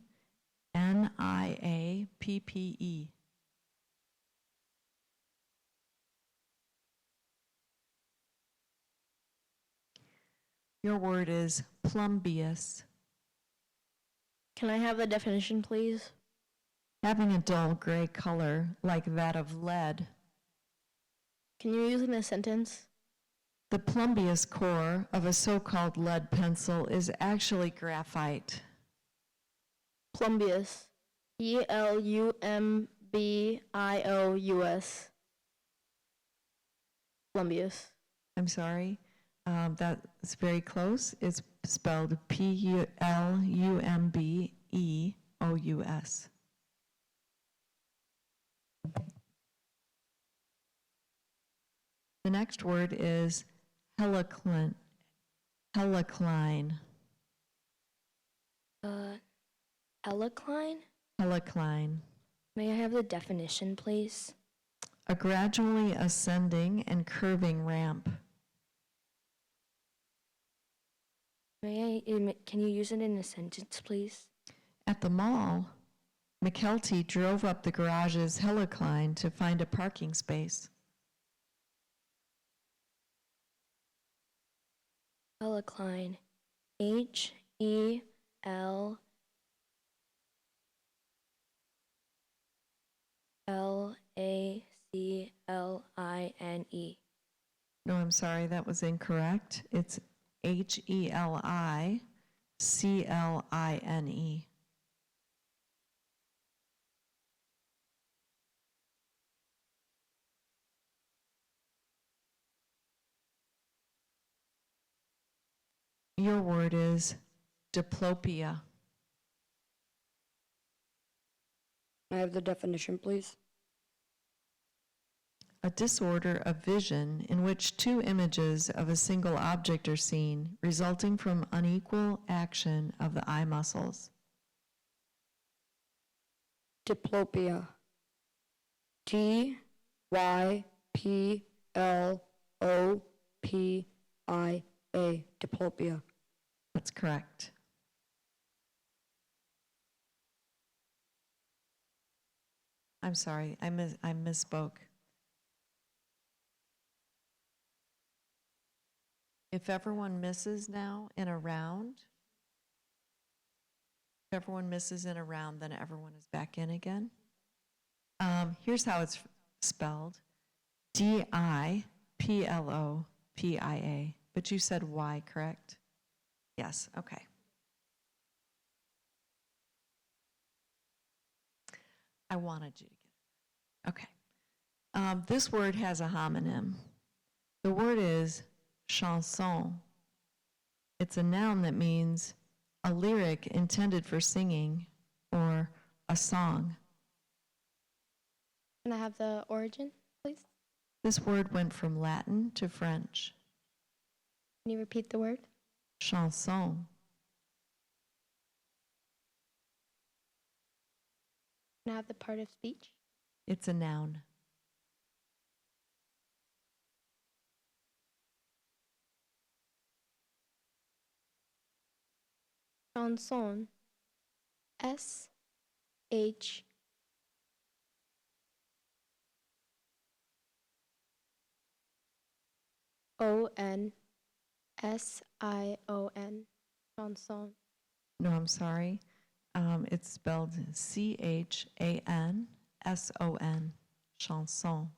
Your word is plumbeous. Can I have the definition, please? Having a dull gray color like that of lead. Can you use it in a sentence? The plumbeous core of a so-called lead pencil is actually graphite. Plumbeous. Plumbious. Plumbeous. I'm sorry, that's very close. It's spelled Plumbeous. The next word is helicline. Helicline. Helicline? Helicline. May I have the definition, please? A gradually ascending and curving ramp. Can you use it in a sentence, please? At the mall, McKelty drove up the garage's helicline to find a parking space. Helicline. H-E-L. L-A-C-L-I-N-E. No, I'm sorry, that was incorrect. It's Helicline. Your word is diplopia. I have the definition, please. A disorder of vision in which two images of a single object are seen, resulting from unequal action of the eye muscles. Diplopia. D-Y-P-L-O-P-I-A. Diplopia. That's correct. I'm sorry, I misspoke. If everyone misses now in a round, then everyone is back in again. Here's how it's spelled. D-I-P-L-O-P-I-A. But you said Y, correct? Yes, okay. I wanted you to get it. Okay. This word has a homonym. The word is chanson. It's a noun that means a lyric intended for singing or a song. Can I have the origin, please? This word went from Latin to French. Can you repeat the word? Chanson. Can I have the part of speech? It's a noun. Chanson. S-H O-N-S-I-O-N. Chanson. No, I'm sorry. It's spelled C-H-A-N-S-O-N. Chanson.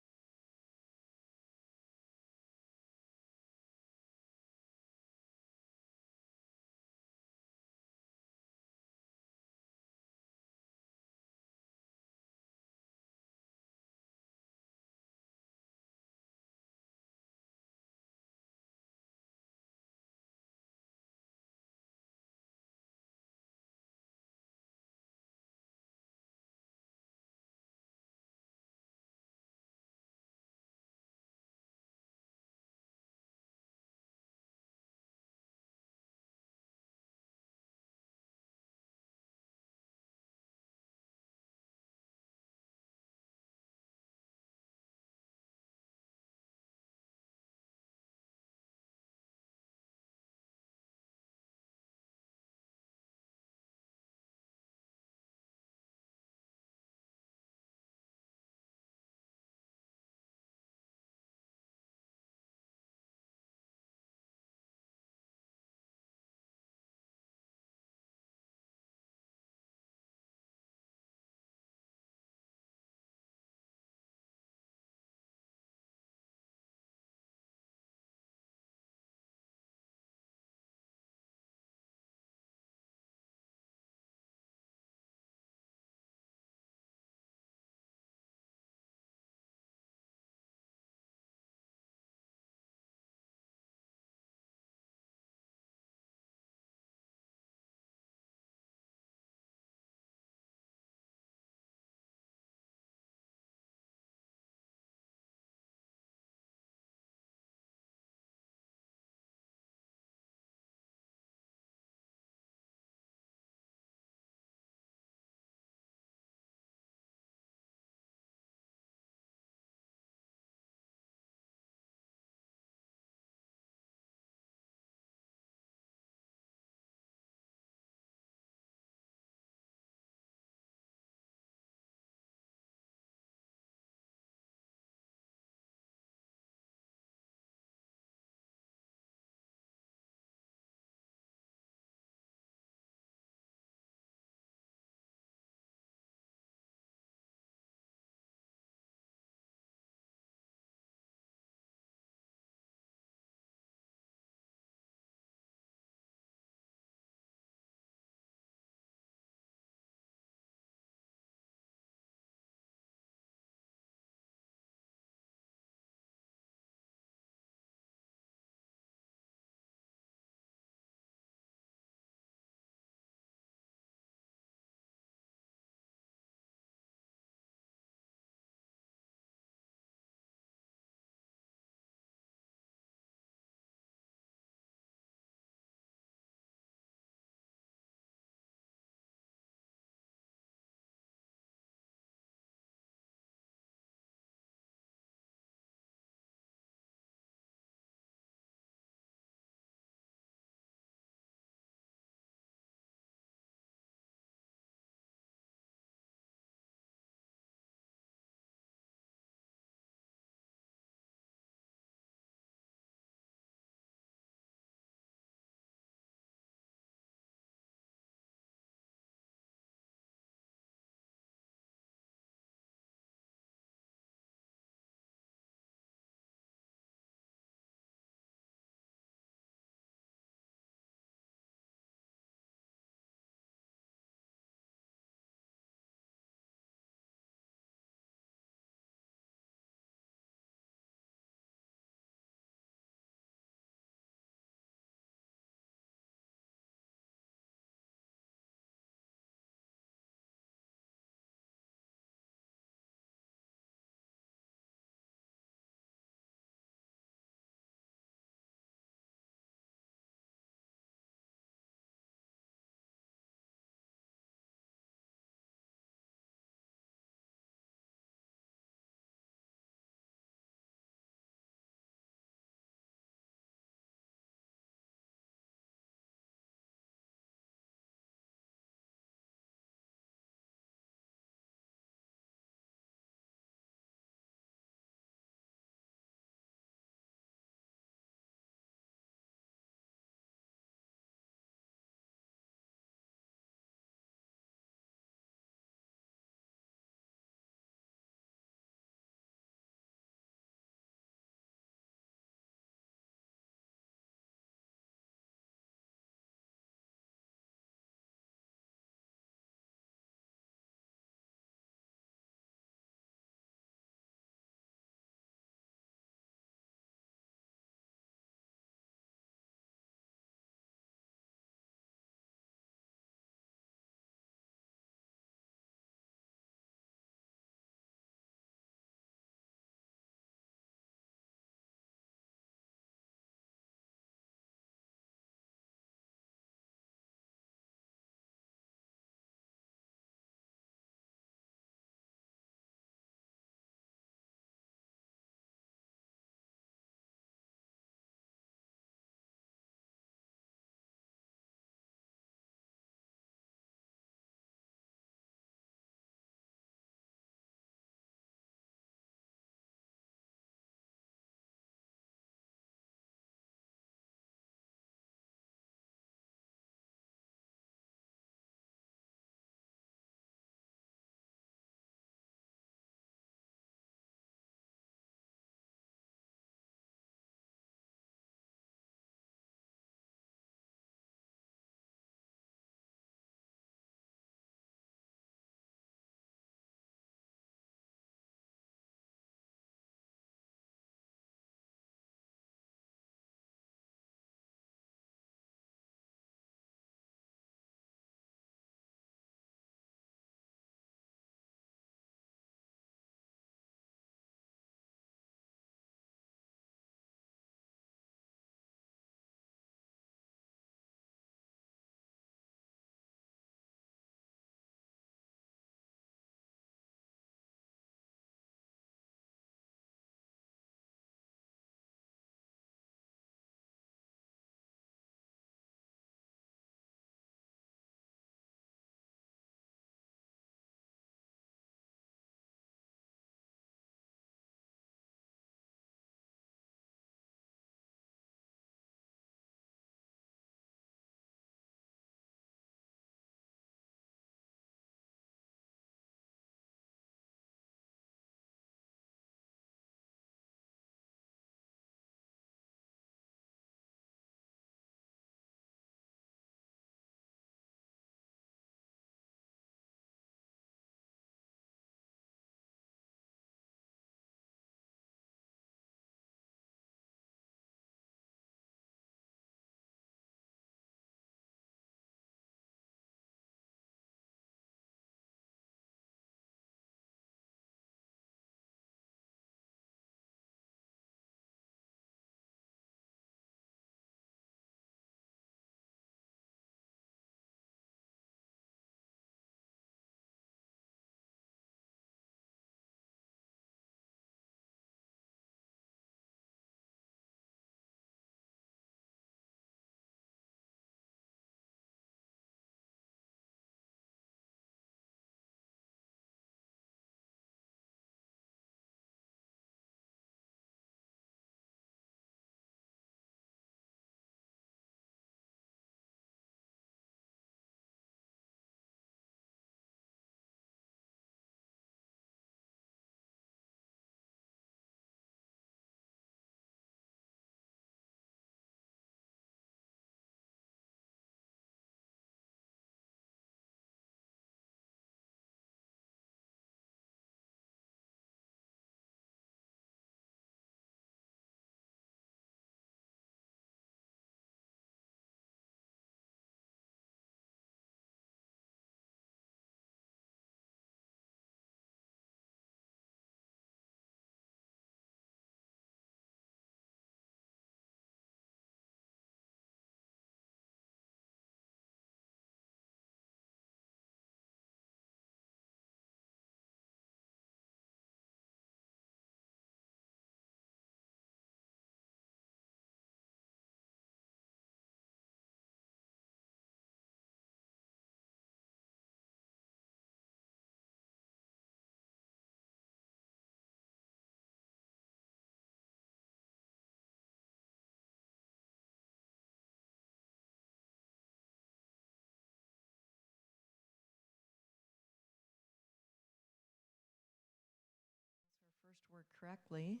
word correctly,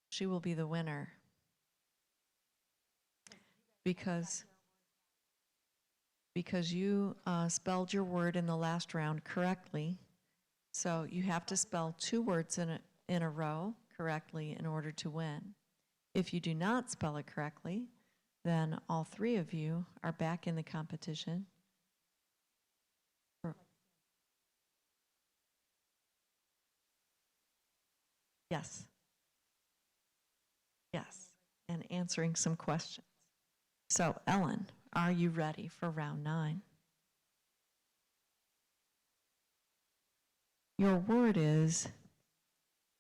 she will be the winner. Because you spelled your word in the last round correctly, so you have to spell 2 words in a row correctly in order to win. If you do not spell it correctly, then all 3 of you are back in the competition. Yes. Yes, and answering some questions. So, Ellen, are you ready for round 9? Your word is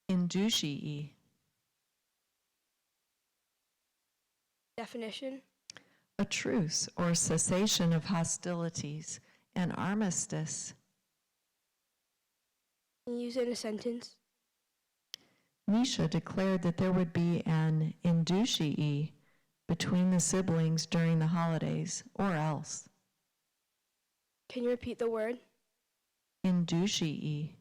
inducii. Definition. A truce or cessation of hostilities, an armistice. Can you use it in a sentence? Misha declared that there would be an inducii between the siblings during the holidays, or else. Can you repeat the word? Inducii.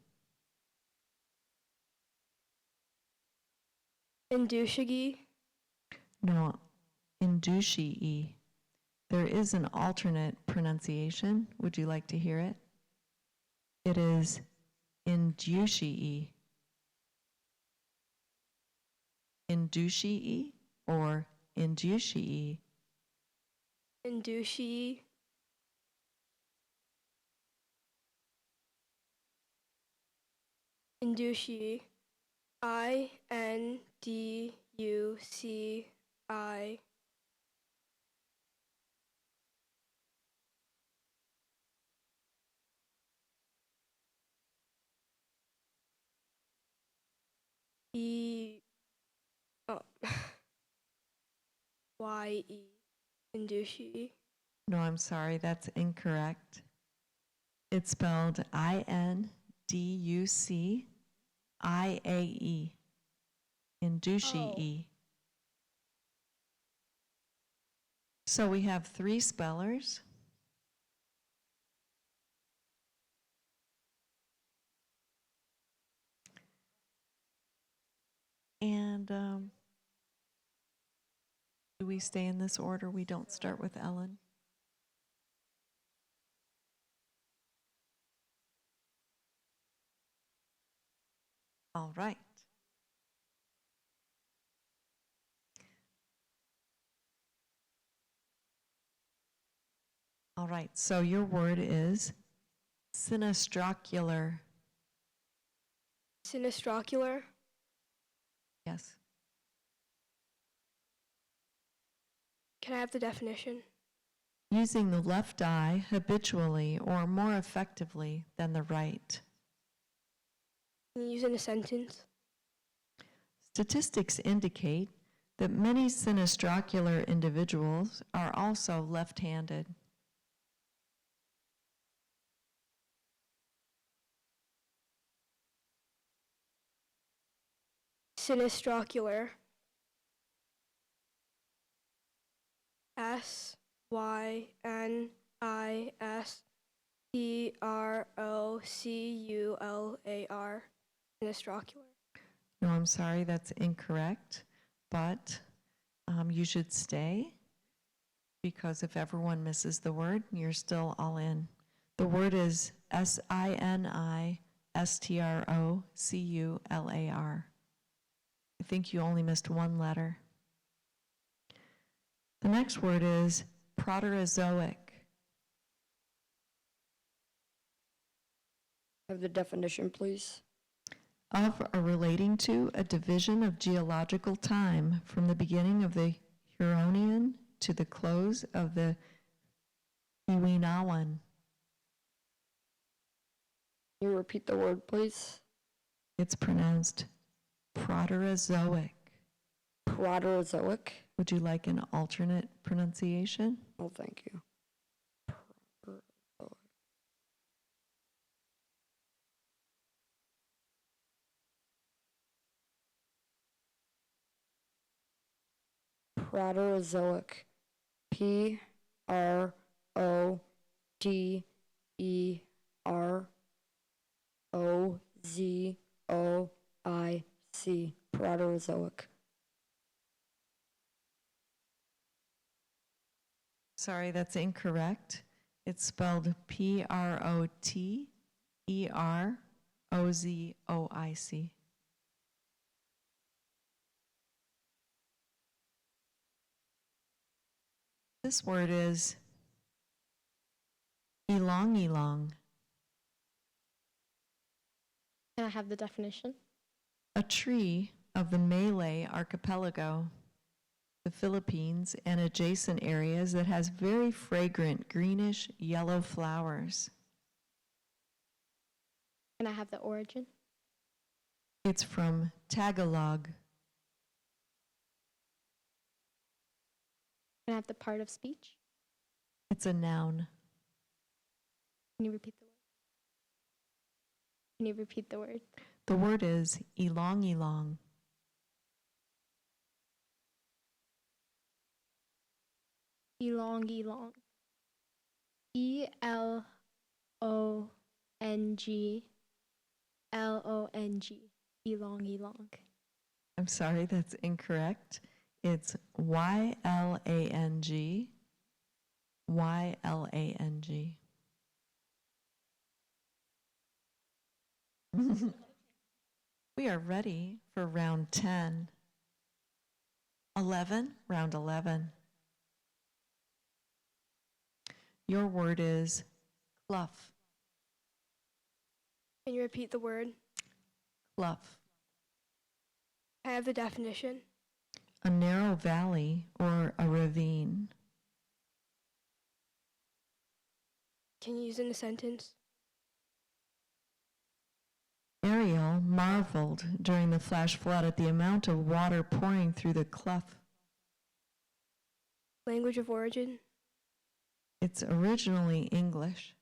Inducigi. No, inducii. There is an alternate pronunciation. Would you like to hear it? It is inducii. Inducii or inducii. Inducii. Inducii. I-N-D-U-C-I. Y-E. Inducii. No, I'm sorry, that's incorrect. It's spelled I-N-D-U-C-I-A-E. Inducii. So we have 3 spellers. And do we stay in this order? We don't start with Ellen? All right. All right, so your word is sinistracular. Sinistracular. Yes. Can I have the definition? Using the left eye habitually or more effectively than the right. Can you use it in a sentence? Statistics indicate that many sinistracular individuals are also left-handed. Sinistracular. S-Y-N-I-S-T-R-O-C-U-L-A-R. Sinistracular. No, I'm sorry, that's incorrect, but you should stay because if everyone misses the word, you're still all in. The word is S-I-N-I-S-T-R-O-C-U-L-A-R. I think you only missed 1 letter. The next word is Proterozoic. Have the definition, please. Of or relating to a division of geological time from the beginning of the Huronian to the close of the Iwinawan. Can you repeat the word, please? It's pronounced Proterozoic. Proterozoic. Would you like an alternate pronunciation? Oh, thank you. Proterozoic. P-R-O-D-E-R-O-Z-O-I-C. C. Proterozoic. Sorry, that's incorrect. It's spelled Proterozoic. This word is elong. Can I have the definition? A tree of the Malay archipelago, the Philippines, and adjacent areas that has very fragrant greenish yellow flowers. Can I have the origin? It's from Tagalog. Can I have the part of speech? It's a noun. Can you repeat the word? Can you repeat the word? The word is elong. Elong. ELONG. Elong. I'm sorry, that's incorrect. It's YLANG. We are ready for round 10. 11, round 11. Your word is cluff. Can you repeat the word? Cluff. I have the definition. A narrow valley or a ravine. Can you use it in a sentence? Ariel marveled during the flash flood at the amount of water pouring through the clough. Language of origin? It's originally English.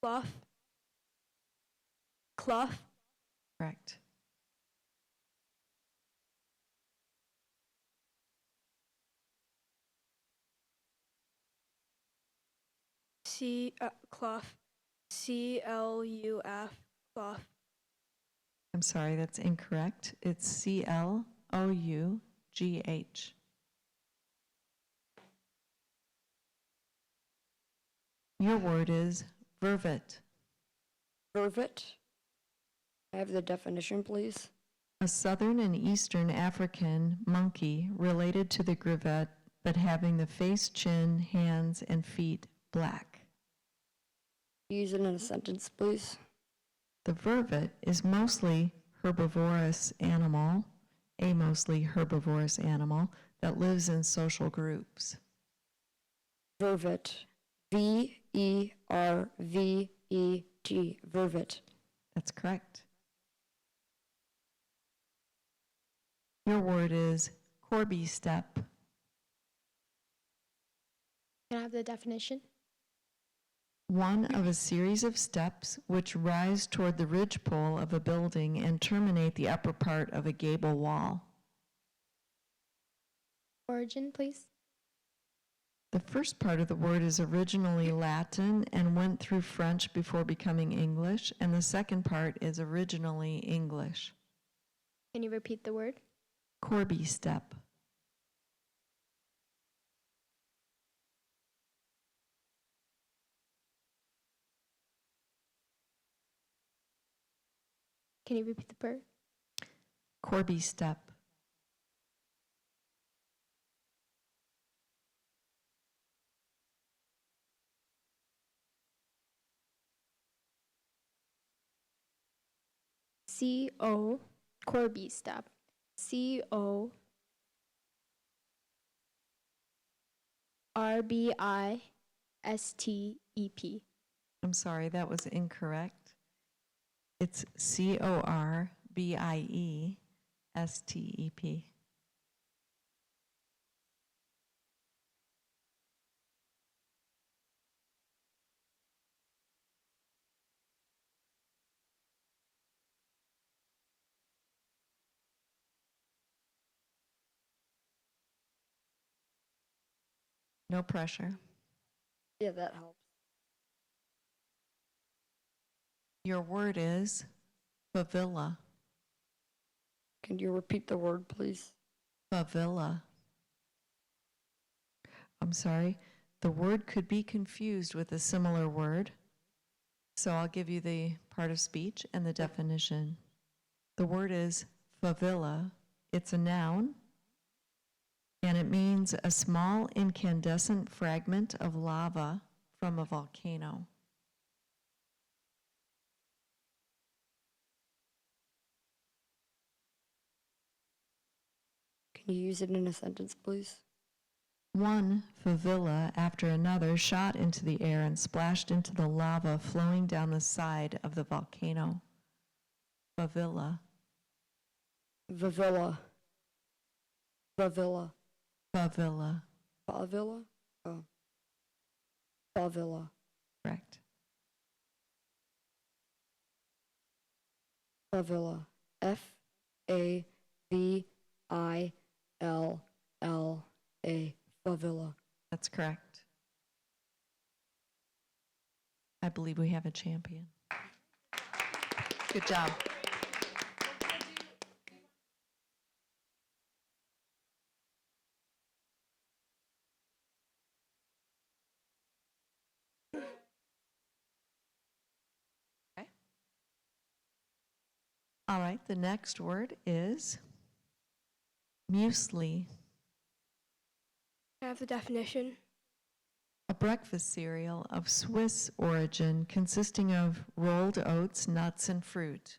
Clough? Correct. Clough. CLUF. Clough. I'm sorry, that's incorrect. It's CLOUGH. Your word is vervet. Vervet. I have the definition, please. A southern and eastern African monkey related to the grivet, but having the face, chin, hands, and feet black. Use it in a sentence, please. The vervet is mostly herbivorous animal, a mostly herbivorous animal that lives in social groups. Vervet. VERVET. Vervet. That's correct. Your word is Corby step. Can I have the definition? One of a series of steps which rise toward the ridgepole of a building and terminate the upper part of a gable wall. Origin, please. The first part of the word is originally Latin and went through French before becoming English, and the second part is originally English. Can you repeat the word? Corby step. Can you repeat the word? Corby step. C-O, Corby step. C-O-R-B-I-S-T-E-P. I'm sorry, that was incorrect. It's C-O-R-B-I-E-S-T-E-P. No pressure. Yeah, that helps. Your word is favilla. Can you repeat the word, please? Favilla. I'm sorry. The word could be confused with a similar word. So I'll give you the part of speech and the definition. The word is favilla. It's a noun, and it means a small incandescent fragment of lava from a volcano. Can you use it in a sentence, please? One favilla after another shot into the air and splashed into the lava flowing down the side of the volcano. Favilla. Favilla. Favilla. Favilla. Favilla? Oh. Favilla. Correct. Favilla. F-A-V-I-L-L-A. Favilla. That's correct. I believe we have a champion. Good job. Okay. All right, the next word is muesli. I have the definition. A breakfast cereal of Swiss origin consisting of rolled oats, nuts, and fruit.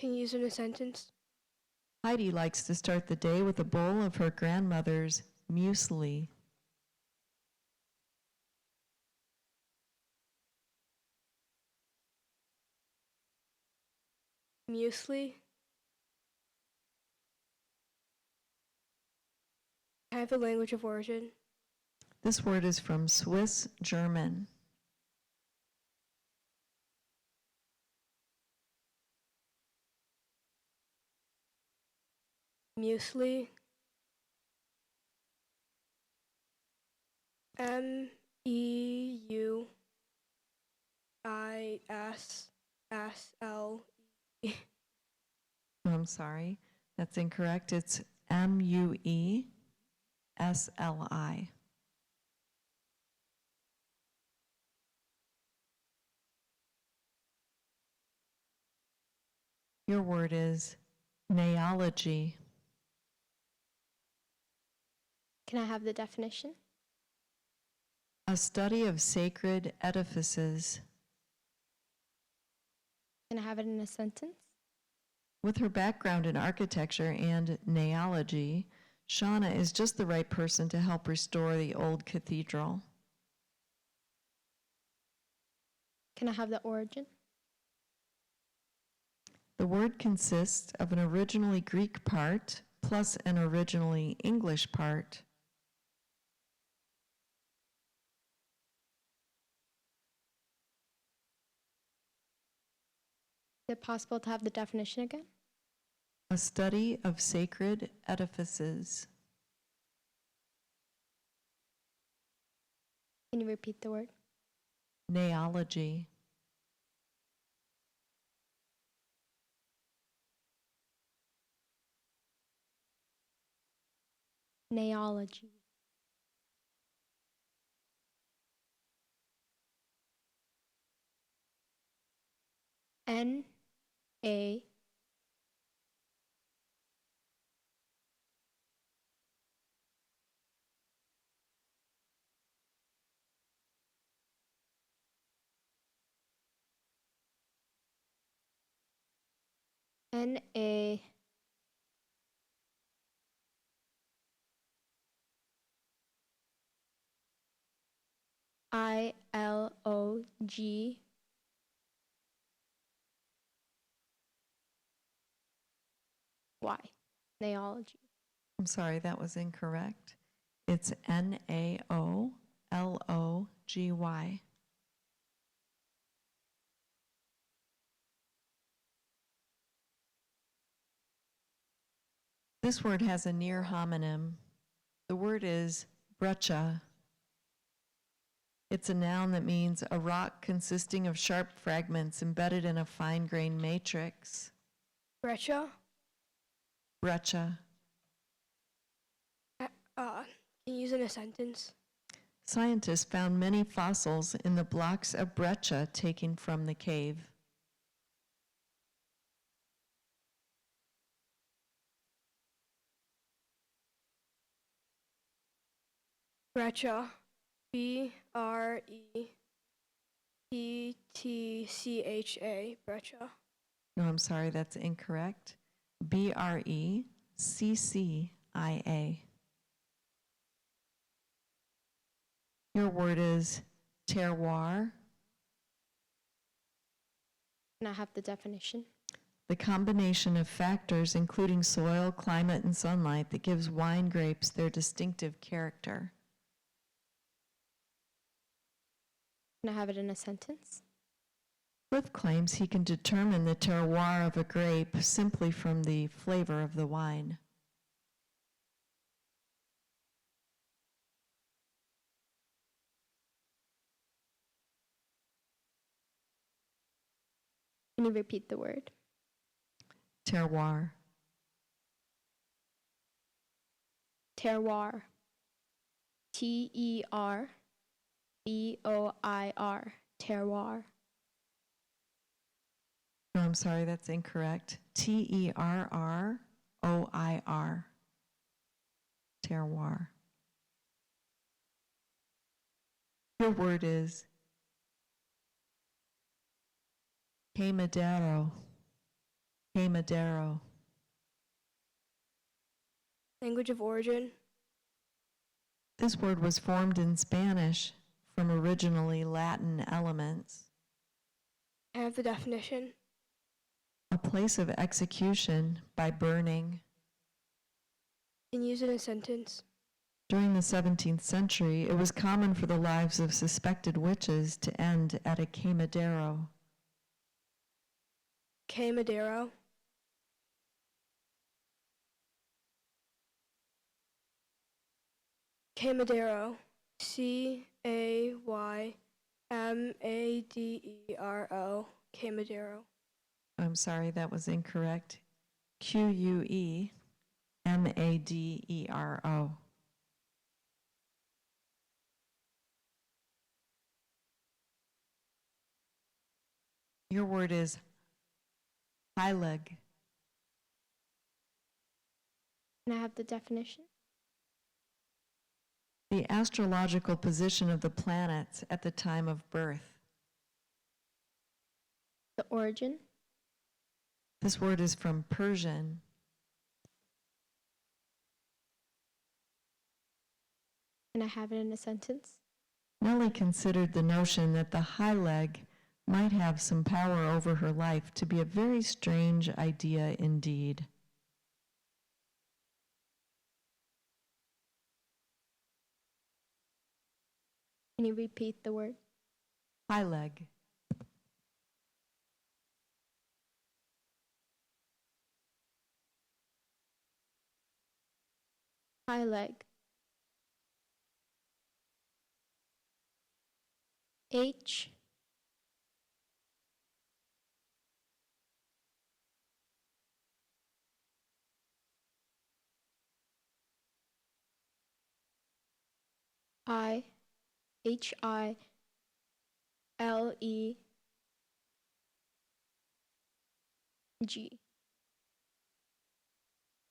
Can you use it in a sentence? Heidi likes to start the day with a bowl of her grandmother's muesli. Muesli. I have the language of origin. This word is from Swiss German. Muesli. M-E-U-I-S-S-L-E. I'm sorry, that's incorrect. It's M-U-E-S-L-I. Your word is neology. Can I have the definition? A study of sacred edifices. Can I have it in a sentence? With her background in architecture and neology, Shauna is just the right person to help restore the old cathedral. Can I have the origin? The word consists of an originally Greek part plus an originally English part. Is it possible to have the definition again? A study of sacred edifices. Can you repeat the word? Neology. Neology. N-A N-A I-L-O-G Y. Neology. I'm sorry, that was incorrect. It's N-A-O-L-O-G-Y. This word has a near homonym. The word is breccia. It's a noun that means a rock consisting of sharp fragments embedded in a fine-grained matrix. Breccia. breccia. Can you use it in a sentence? Scientists found many fossils in the blocks of breccia taken from the cave. Breccia. B-R-E-T-T-C-H-A. Breccia. No, I'm sorry, that's incorrect. B-R-E-C-C-I-A. Your word is terroir. Can I have the definition? The combination of factors, including soil, climate, and sunlight, that gives wine grapes their distinctive character. Can I have it in a sentence? Cliff claims he can determine the terroir of a grape simply from the flavor of the wine. Can you repeat the word? Terroir. Terroir. T-E-R-B-O-I-R. Terroir. No, I'm sorry, that's incorrect. T-E-R-R-O-I-R. Terroir. Your word is quemadero. Quemadero. Language of origin. This word was formed in Spanish from originally Latin elements. I have the definition. A place of execution by burning. Can you use it in a sentence? During the 17th century, it was common for the lives of suspected witches to end at a quemadero. Quemadero. Quemadero. C-A-Y-M-A-D-E-R-O. Quemadero. I'm sorry, that was incorrect. Q-U-E-M-A-D-E-R-O. Your word is heilig. Can I have the definition? The astrological position of the planets at the time of birth. The origin? This word is from Persian. Can I have it in a sentence? Nellie considered the notion that the heilig might have some power over her life to be a very strange idea indeed. Can you repeat the word? Heilig. Heilig. H I H I L E G.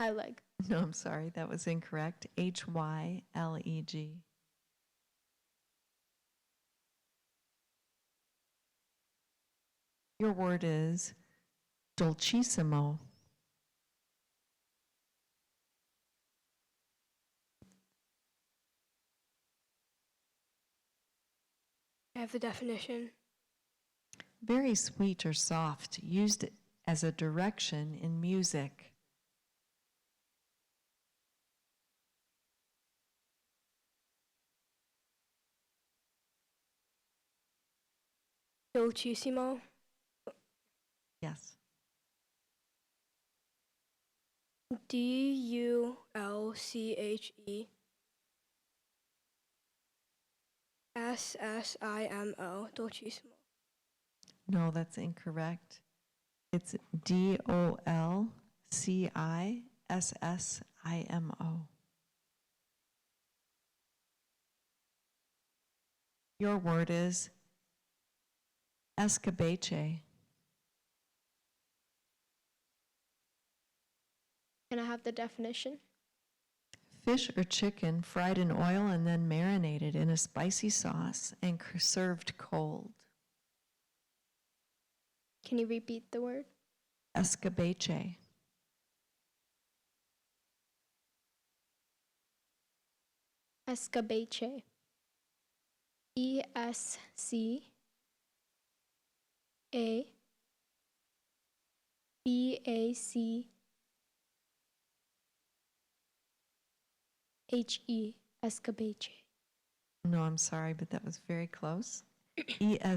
Heilig. No, I'm sorry, that was incorrect. H-Y-L-E-G. Your word is dolcissimo. I have the definition. Very sweet or soft, used as a direction in music. Dolcissimo. Yes. D-U-L-C-H-E S-S-I-M-O. Dolcissimo. No, that's incorrect. It's D-O-L-C-I-S-S-I-M-O. S-S-I-M-O. Your word is escabeche. Can I have the definition? Fish or chicken fried in oil and then marinated in a spicy sauce and served cold. Can you repeat the word? Escabeche. Escabeche. E-S-C-A-B-A-C-H-E. Escabeche. No, I'm sorry, but that was very close. E-S-C-A-B-E-C-H-E.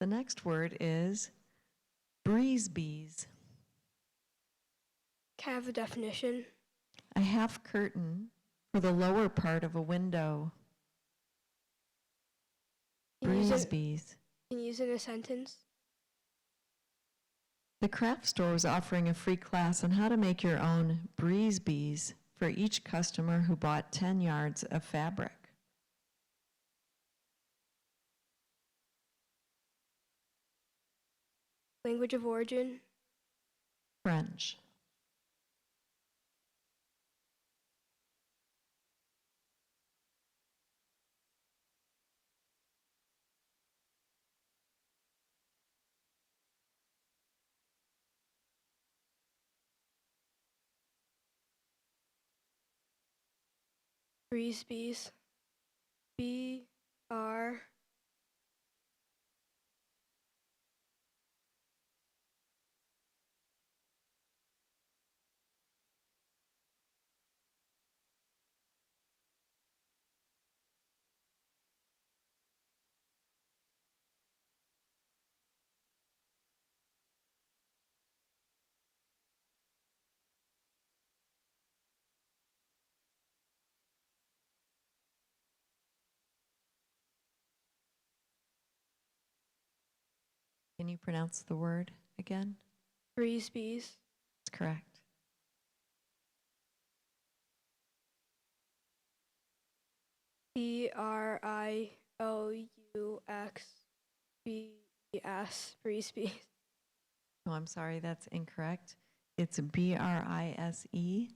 The next word is breeze bees. Can I have a definition? A half curtain for the lower part of a window. Can you use Breeze it- bees. Can you use it in a sentence? The craft store was offering a free class on how to make your own breeze bees for each customer who bought 10 yards of fabric. Language of origin? French. Breeze bees. B-R. Can you pronounce the word again? Breeze bees. That's correct. B-R-I-L-U-X-B-E-S. Breeze bees. No, I'm sorry, that's incorrect. It's B-R-I-S-E,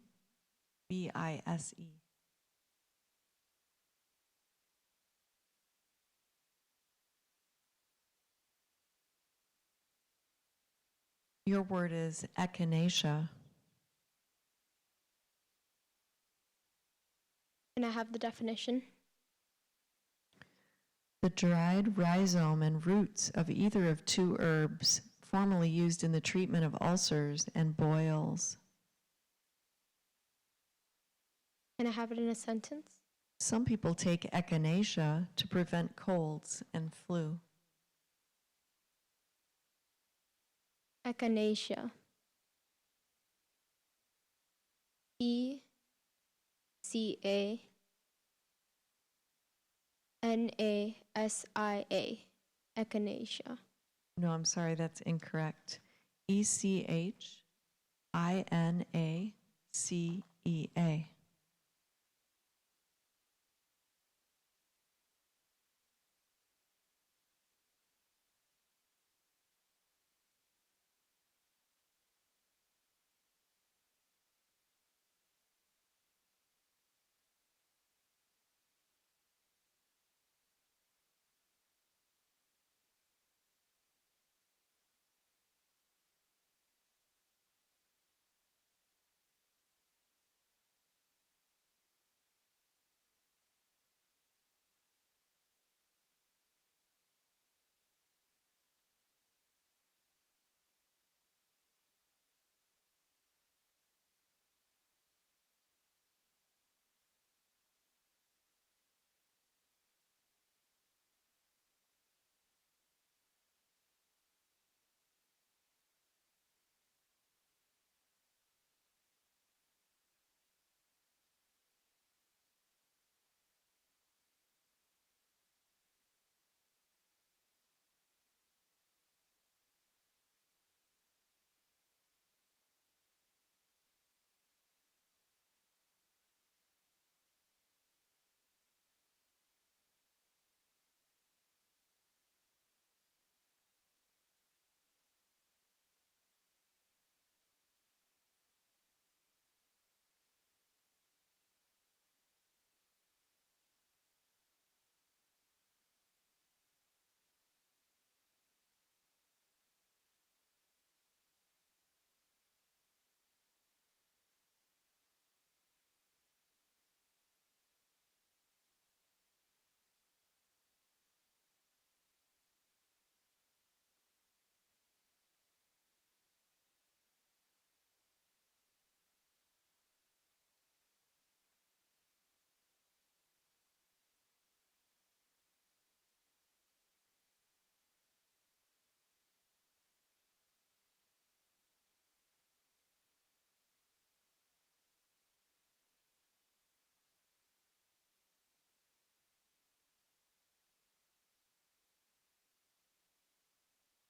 B-I-S-E. Your word is echinacea. Can I have the definition? The dried rhizome and roots of either of two herbs formerly used in the treatment of ulcers and boils. Can I have it in a sentence? Some people take echinacea to prevent colds and flu. Echinacea. E-C-A-N-A-S-I-A. Echinacea. No, I'm sorry, that's incorrect. E-C-H-I-N-A-C-E-A.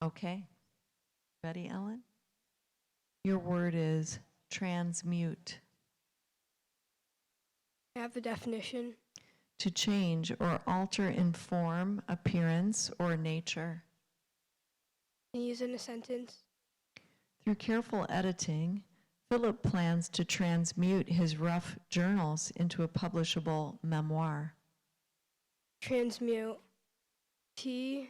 Okay. Ready, Ellen? Your word is transmute. I have the definition. To change or alter in form, appearance, or nature. Can you use it in a sentence? Through careful editing, Philip plans to transmute his rough journals into a publishable memoir. Transmute. Transmute.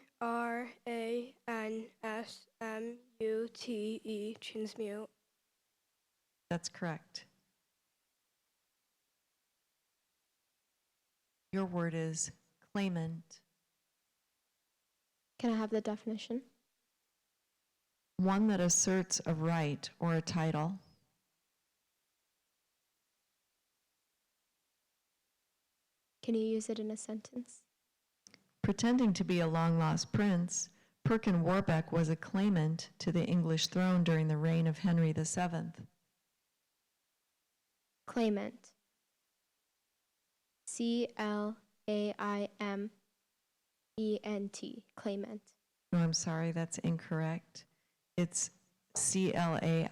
Transmute. That's correct. Your word is claimant. Can I have the definition? One that asserts a right or a title. Can you use it in a sentence? Pretending to be a long-lost prince, Perkin Warbeck was a claimant to the English throne during the reign of Henry VII. Claimant. C-L-A-I-M-E-N-T. Claimant. No, I'm sorry, that's incorrect. It's C-L-A-I-M-A-N-T.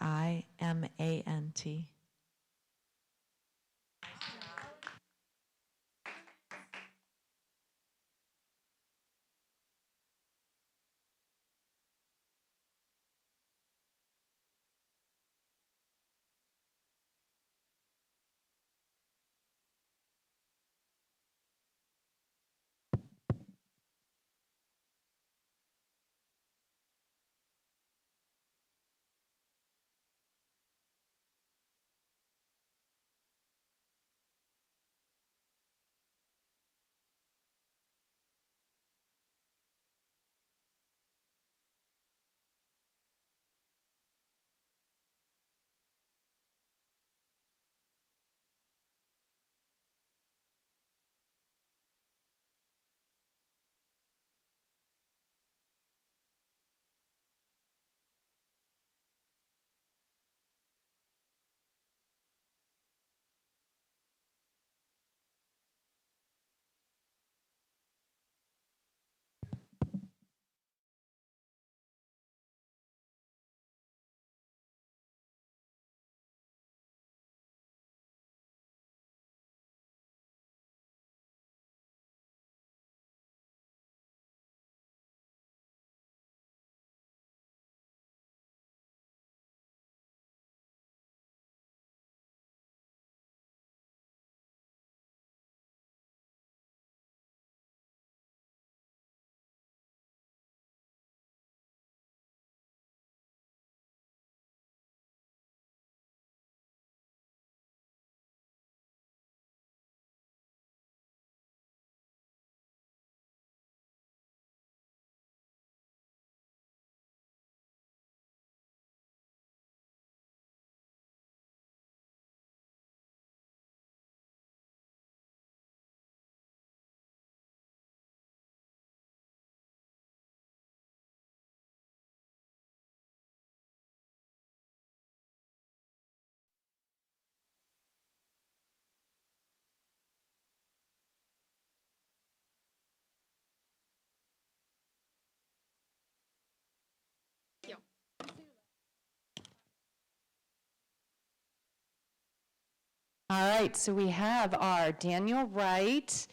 All right, so we have our Daniel Wright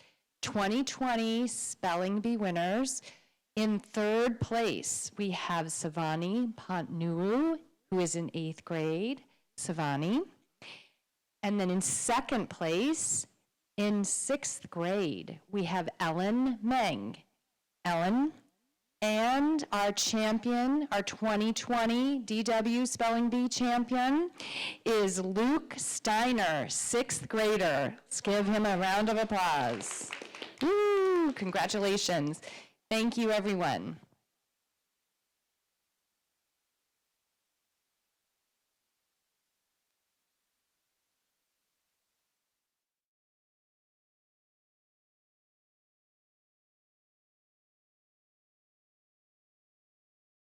2020 Spelling Bee winners. In third place, we have Savani Pantnuru, who is in 8th grade. Savani. And then in second place, in 6th grade, we have Ellen Meng. Ellen. And our champion, our 2020 DW Spelling Bee champion, is Luke Steiner, 6th grader. Let's give him a round of applause. Woo! Congratulations. Thank you, everyone.